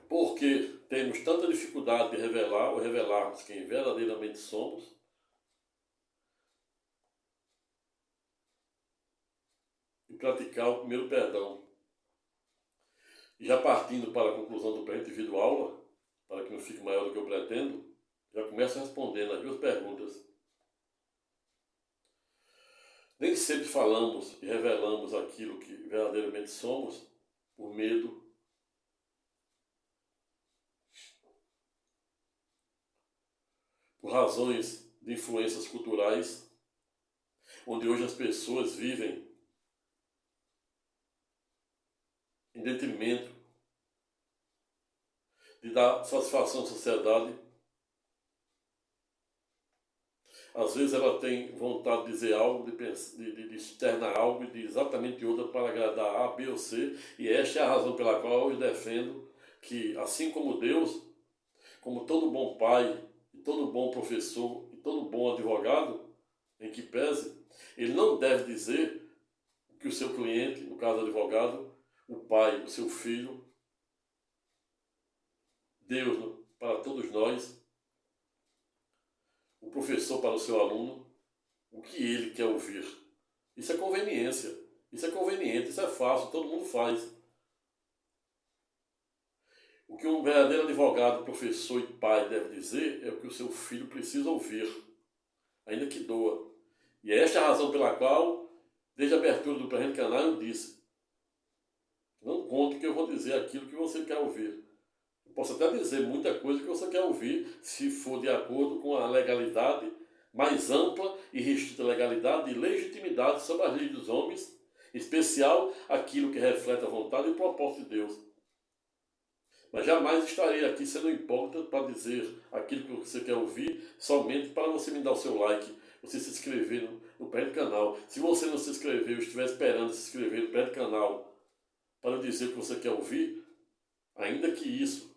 por que temos tanta dificuldade de revelar ou revelarmos quem verdadeiramente somos? praticar o primeiro perdão. E já partindo para a conclusão do presente vídeo aula, para que não fique maior do que eu pretendo, já começo respondendo as duas perguntas. Nem sempre falamos e revelamos aquilo que verdadeiramente somos por medo, por razões de influências culturais, onde hoje as pessoas vivem em detrimento de dar satisfação à sociedade. Às vezes ela tem vontade de dizer algo, de externar algo e de exatamente outra para agradar A, B ou C. E esta é a razão pela qual eu defendo que, assim como Deus, como todo bom pai, e todo bom professor, e todo bom advogado, em que pese, ele não deve dizer que o seu cliente, no caso do advogado, o pai, o seu filho, Deus para todos nós, o professor para o seu aluno, o que ele quer ouvir. Isso é conveniência, isso é conveniente, isso é fácil, todo mundo faz. O que um verdadeiro advogado, professor e pai deve dizer é o que o seu filho precisa ouvir, ainda que doa. E é esta a razão pela qual, desde a abertura do presente canal, eu disse: não conte que eu vou dizer aquilo que você quer ouvir. Eu posso até dizer muita coisa que você quer ouvir, se for de acordo com a legalidade mais ampla e restrita legalidade e legitimidade sobre as leis dos homens, em especial aquilo que reflete a vontade e o propósito de Deus. Mas jamais estarei aqui sendo hipócrita para dizer aquilo que você quer ouvir, somente para você me dar o seu like, você se inscrever no presente canal. Se você não se inscreveu, estiver esperando se inscrever no presente canal para eu dizer o que você quer ouvir, ainda que isso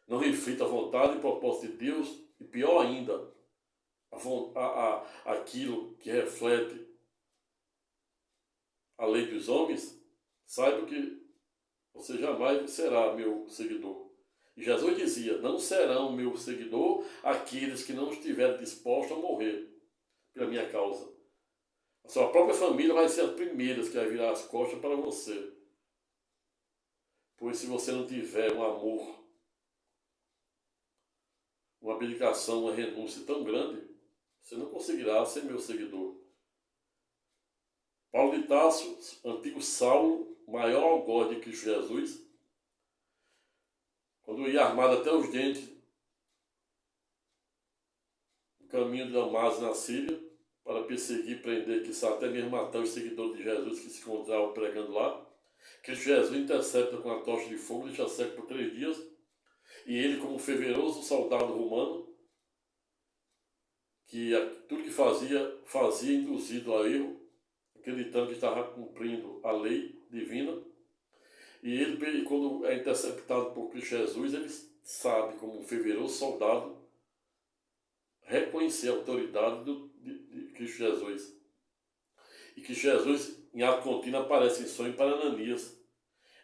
não reflita a vontade e propósito de Deus, e pior ainda, aquilo que reflete a lei dos homens, saiba que você jamais será meu seguidor. E Jesus dizia: não serão meu seguidor aqueles que não estiverem dispostos a morrer pela minha causa. A sua própria família vai ser as primeiras que vai virar as costas para você. Pois se você não tiver um amor, uma abdicação, uma renúncia tão grande, você não conseguirá ser meu seguidor. Paulo de Tarso, antigo Saulo, maior algoz de Cristo Jesus, quando ia armado até os dentes no caminho de Damasco na Síria, para perseguir, prender, quiçá até mesmo matar os seguidores de Jesus que se encontravam pregando lá, Cristo Jesus intercepta com a tocha de fogo, deixa cego por 3 dias, e ele, como fervoroso soldado romano, que tudo que fazia induzido a erro, acreditando que estava cumprindo a lei divina. E ele, quando é interceptado por Cristo Jesus, ele sabe, como um fervoroso soldado, reconhecer a autoridade de Cristo Jesus. E Cristo Jesus, em ato contínuo, aparece em sonho para Ananias.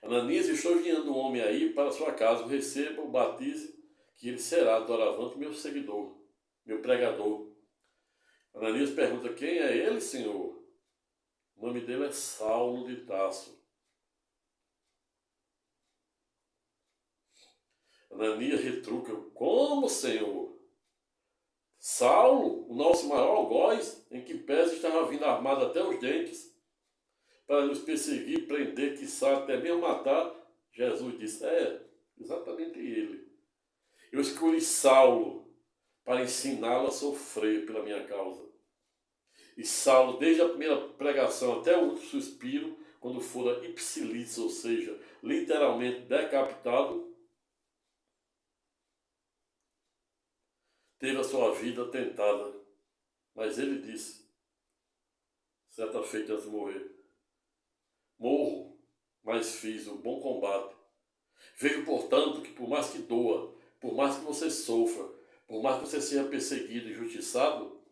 Ananias, estou enviando um homem aí para sua casa, receba o batize, que ele será, doravante, meu seguidor, meu pregador. Ananias pergunta: quem é ele, Senhor? O nome dele é Saulo de Tarso. Ananias retruca: como, Senhor? Saulo, o nosso maior algoz, em que pese estava vindo armado até os dentes, para nos perseguir, prender, quiçá até mesmo matar. Jesus disse: é, exatamente ele. Eu escolhi Saulo para ensiná-lo a sofrer pela minha causa. E Saulo, desde a primeira pregação até o último suspiro, quando fora ipsilício, ou seja, literalmente decapitado, teve a sua vida tentada. Mas ele disse, certa feita antes de morrer: morro, mas fiz o bom combate. Vejo, portanto, que por mais que doa, por mais que você sofra, por mais que você seja perseguido e injustiçado,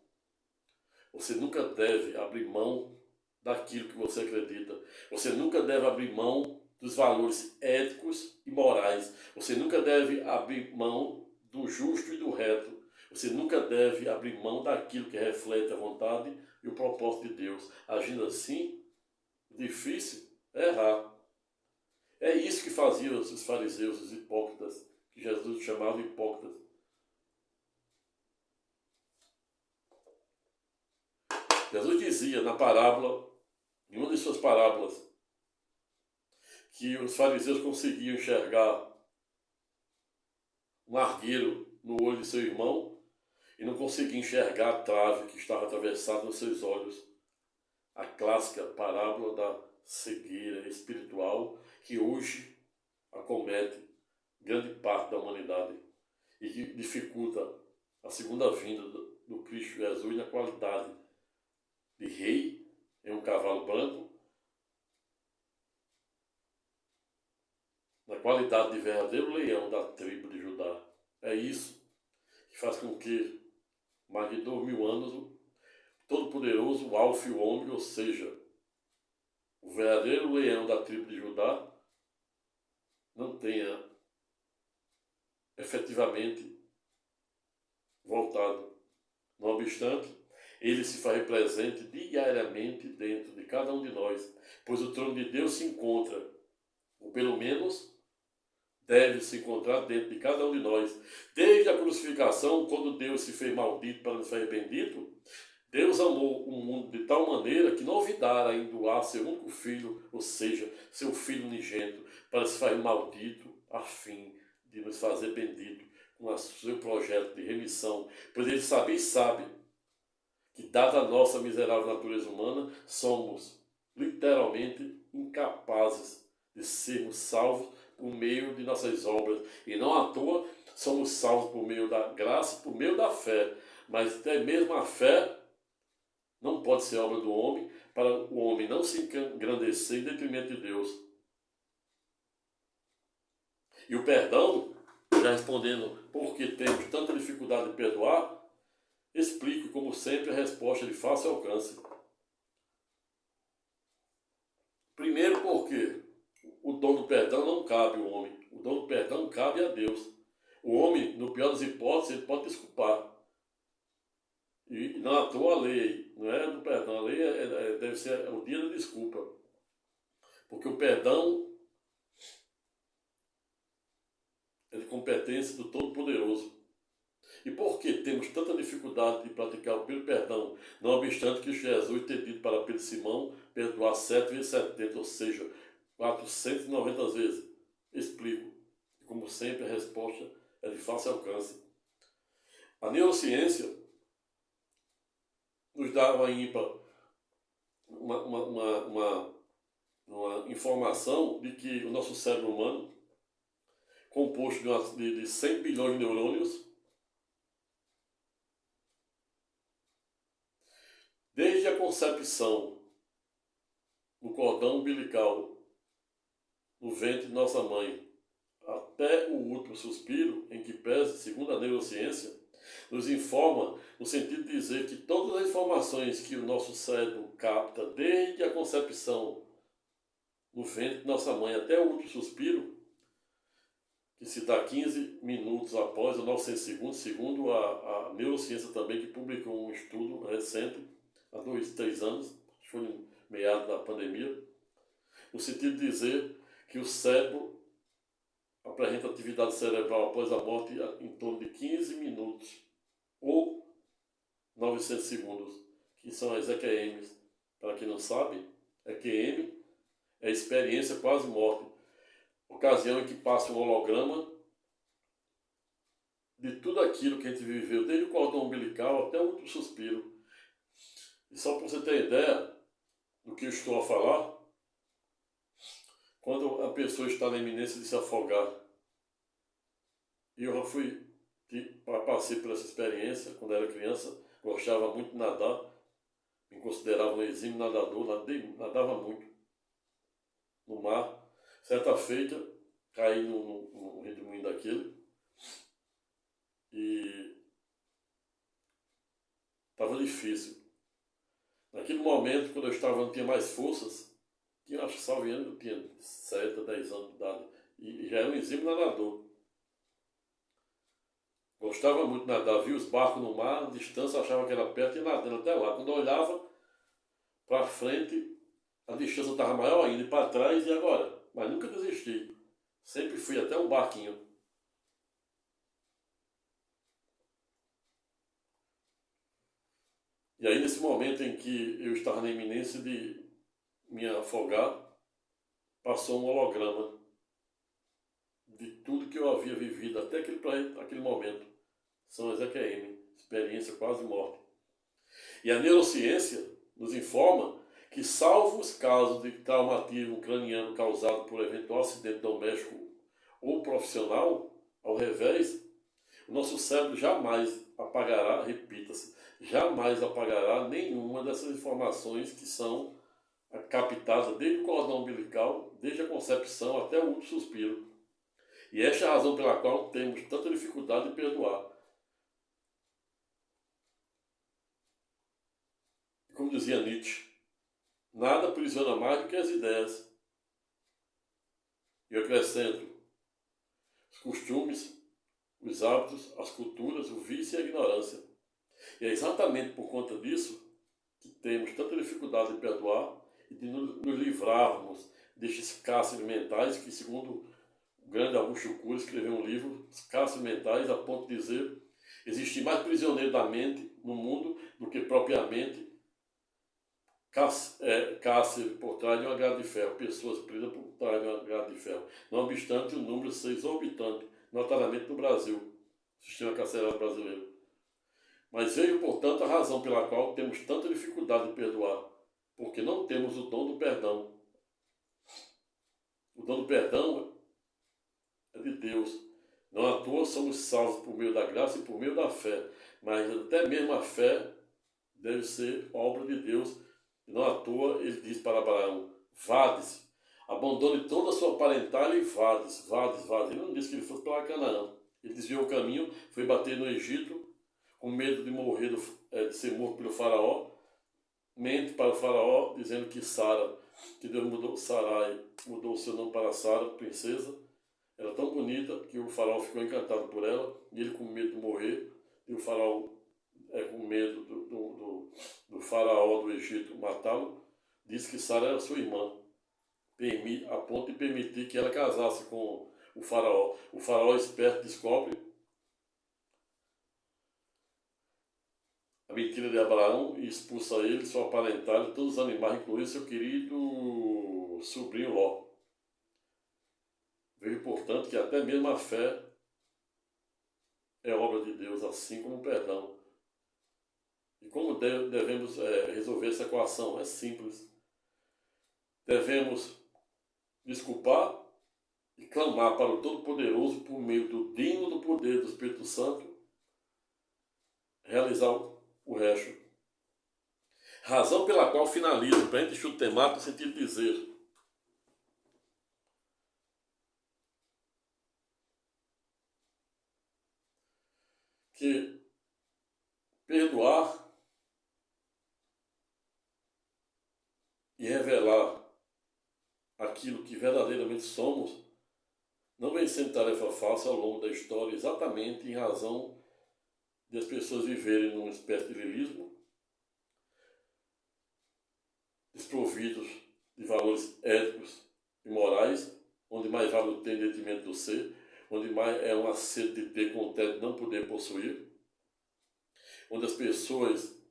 você nunca deve abrir mão daquilo que você acredita. Você nunca deve abrir mão dos valores éticos e morais. Você nunca deve abrir mão do justo e do reto. Você nunca deve abrir mão daquilo que reflete a vontade e o propósito de Deus. Agindo assim, difícil é errar. É isso que faziam os fariseus, os hipócritas, que Jesus chamava de hipócritas. Jesus dizia na parábola, em uma de suas parábolas, que os fariseus conseguiam enxergar um argueiro no olho de seu irmão e não conseguiam enxergar a trave que estava atravessada nos seus olhos. A clássica parábola da cegueira espiritual que hoje acomete grande parte da humanidade e que dificulta a segunda vinda do Cristo Jesus na qualidade de rei em um cavalo branco, na qualidade de verdadeiro leão da tribo de Judá. É isso que faz com que, mais de 2000 anos, o Todo-Poderoso, o Alfa e o Ômega, ou seja, o verdadeiro leão da tribo de Judá, não tenha efetivamente voltado. Não obstante, ele se faz presente diariamente dentro de cada um de nós, pois o trono de Deus se encontra, ou pelo menos deve se encontrar dentro de cada um de nós. Desde a crucificação, quando Deus se fez maldito para nos fazer bendito, Deus amou o mundo de tal maneira que não ouvidara em doar seu único filho, ou seja, seu filho unigênito, para se fazer maldito, a fim de nos fazer bendito com o seu projeto de remissão, pois ele sabe e sabe que, dada a nossa miserável natureza humana, somos literalmente incapazes de sermos salvos por meio de nossas obras, e não à toa somos salvos por meio da graça, por meio da fé, mas até mesmo a fé não pode ser obra do homem, para o homem não se engrandecer em detrimento de Deus. E o perdão, já respondendo por que temos tanta dificuldade de perdoar, explico, como sempre, a resposta de fácil alcance. Primeiro, porque o dom do perdão não cabe ao homem. O dom do perdão cabe a Deus. O homem, no pior das hipóteses, ele pode desculpar. E não à toa a lei, não é do perdão, a lei deve ser o dia da desculpa. Porque o perdão é de competência do Todo-Poderoso. E por que temos tanta dificuldade de praticar o perdão, não obstante que Jesus tenha dito para Pedro e Simão perdoar 7 vezes 70, ou seja, 490 vezes? Explico. E como sempre, a resposta é de fácil alcance. A neurociência nos dá uma informação de que o nosso cérebro humano, composto de 100 bilhões de neurônios, desde a concepção no cordão umbilical, no ventre de nossa mãe, até o último suspiro, em que pese, segundo a neurociência, nos informa no sentido de dizer que todas as informações que o nosso cérebro capta, desde a concepção no ventre de nossa mãe até o último suspiro, que se dá 15 minutos após ou 900 segundos, segundo a neurociência também, que publicou um estudo recente, há 2, 3 anos, acho que foi no meado da pandemia, no sentido de dizer que o cérebro apresenta atividade cerebral após a morte em torno de 15 minutos ou 900 segundos, que são as EQMs. Para quem não sabe, EQM é experiência quase morte, ocasião em que passa um holograma de tudo aquilo que a gente viveu, desde o cordão umbilical até o último suspiro. E só para você ter ideia do que eu estou a falar, quando a pessoa está na iminência de se afogar, e eu já passei por essa experiência quando era criança, gostava muito de nadar, me considerava um exímio nadador, nadava muito no mar. Certa feita, caí num redemoinho daquele e estava difícil. Naquele momento, quando eu não tinha mais forças, acho que salvo engano, eu tinha 7 a 10 anos de idade, e já era um exímio nadador. Gostava muito de nadar, via os barcos no mar, a distância, achava que era perto e nadando até lá. Quando eu olhava para frente, a distância estava maior ainda, para trás e agora. Mas nunca desisti. Sempre fui até um barquinho. E aí, nesse momento em que eu estava na iminência de me afogar, passou um holograma de tudo que eu havia vivido até aquele momento. São EZQM, experiência quase morte. E a neurociência nos informa que, salvo os casos de traumatismo craniano causado por eventual acidente doméstico ou profissional, ao revés, o nosso cérebro jamais apagará, repita-se, jamais apagará nenhuma dessas informações que são captadas desde o cordão umbilical, desde a concepção até o último suspiro. E esta é a razão pela qual temos tanta dificuldade em perdoar. Como dizia Nietzsche, nada aprisiona mais do que as ideias. E eu acrescento, os costumes, os hábitos, as culturas, o vício e a ignorância. E é exatamente por conta disso que temos tanta dificuldade em perdoar e de nos livrarmos destes cárceres mentais que, segundo o grande Augusto Cury, escreveu um livro, Os Cárceres Mentais, a ponto de dizer: existe mais prisioneiro da mente no mundo do que propriamente cárcere por trás de uma grade de ferro, pessoas presas por trás de uma grade de ferro. Não obstante o número ser exorbitante, notadamente no Brasil, sistema carcerário brasileiro. Mas vejo, portanto, a razão pela qual temos tanta dificuldade em perdoar, porque não temos o dom do perdão. O dom do perdão é de Deus. Não à toa somos salvos por meio da graça e por meio da fé, mas até mesmo a fé deve ser obra de Deus. Não à toa ele diz para Abraão: vades, abandone toda a sua parentela e vades. Ele não disse que ele fosse para Canaã. Ele desviou o caminho, foi bater no Egito, com medo de morrer, de ser morto pelo faraó. Mente para o faraó, dizendo que Sara, que Deus mudou o seu nome para Sara, princesa. Era tão bonita que o faraó ficou encantado por ela, e ele com medo de morrer, e o faraó com medo do faraó do Egito matá-lo, disse que Sara era sua irmã, a ponto de permitir que ela casasse com o faraó. O faraó esperto descobre a mentira de Abraão e expulsa ele, sua parentalha, todos os animais, incluindo seu querido sobrinho Ló. Vejo, portanto, que até mesmo a fé é obra de Deus, assim como o perdão. E como devemos resolver essa equação? É simples. Devemos desculpar e clamar para o Todo-Poderoso por meio do digno do poder do Espírito Santo realizar o resto. Razão pela qual finalizo, para a gente enxuto temático, no sentido de dizer: que perdoar e revelar aquilo que verdadeiramente somos não vem sendo tarefa fácil ao longo da história, exatamente em razão de as pessoas viverem numa espécie de lilismo, desprovidos de valores éticos e morais, onde mais vale o ter em detrimento do ser, onde mais é um acerto de ter com o teto de não poder possuir, onde as pessoas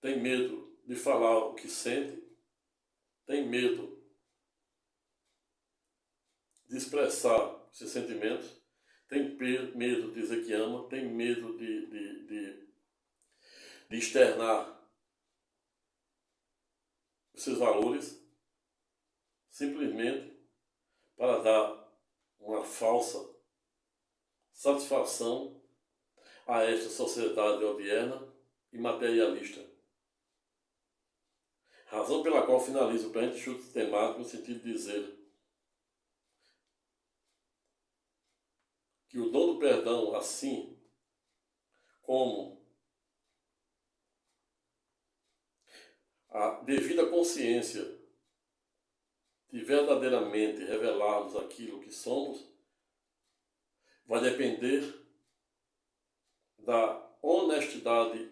têm medo de falar o que sente, têm medo de expressar seus sentimentos, tem medo de dizer que ama, tem medo de externar os seus valores, simplesmente para dar uma falsa satisfação a esta sociedade odierna e materialista. Razão pela qual finalizo o pré chute temático no sentido de dizer que o dom do perdão, assim como a devida consciência de verdadeiramente revelarmos aquilo que somos, vai depender da honestidade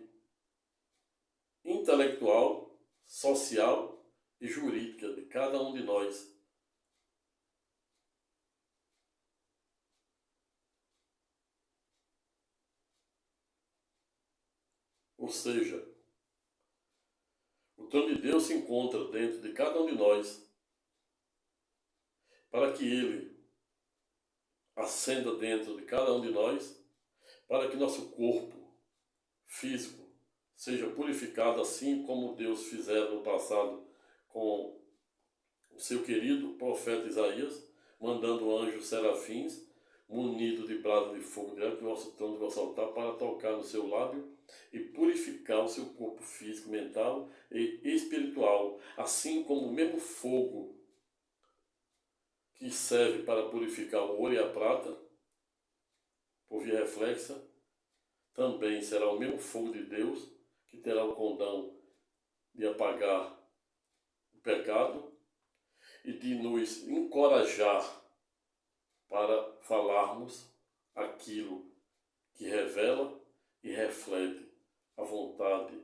intelectual, social e jurídica de cada um de nós. Ou seja, o trono de Deus se encontra dentro de cada um de nós para que ele acenda dentro de cada um de nós, para que nosso corpo físico seja purificado assim como Deus fizera no passado com o seu querido profeta Isaías, mandando anjos serafins munidos de brasa de fogo diante do nosso trono, do nosso altar, para tocar no seu lábio e purificar o seu corpo físico, mental e espiritual, assim como o mesmo fogo que serve para purificar o ouro e a prata, por via reflexa, também será o mesmo fogo de Deus que terá o condão de apagar o pecado e de nos encorajar para falarmos aquilo que revela e reflete a vontade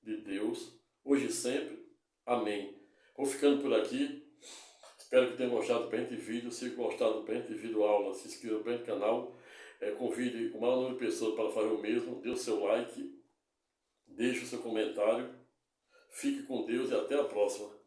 de Deus, hoje e sempre. Amém. Vou ficando por aqui. Espero que tenham gostado do presente vídeo. Se gostado do presente vídeo aula, se inscreva no presente canal. Convide o maior número de pessoas para fazer o mesmo. Dê o seu like. Deixe o seu comentário. Fique com Deus e até a próxima.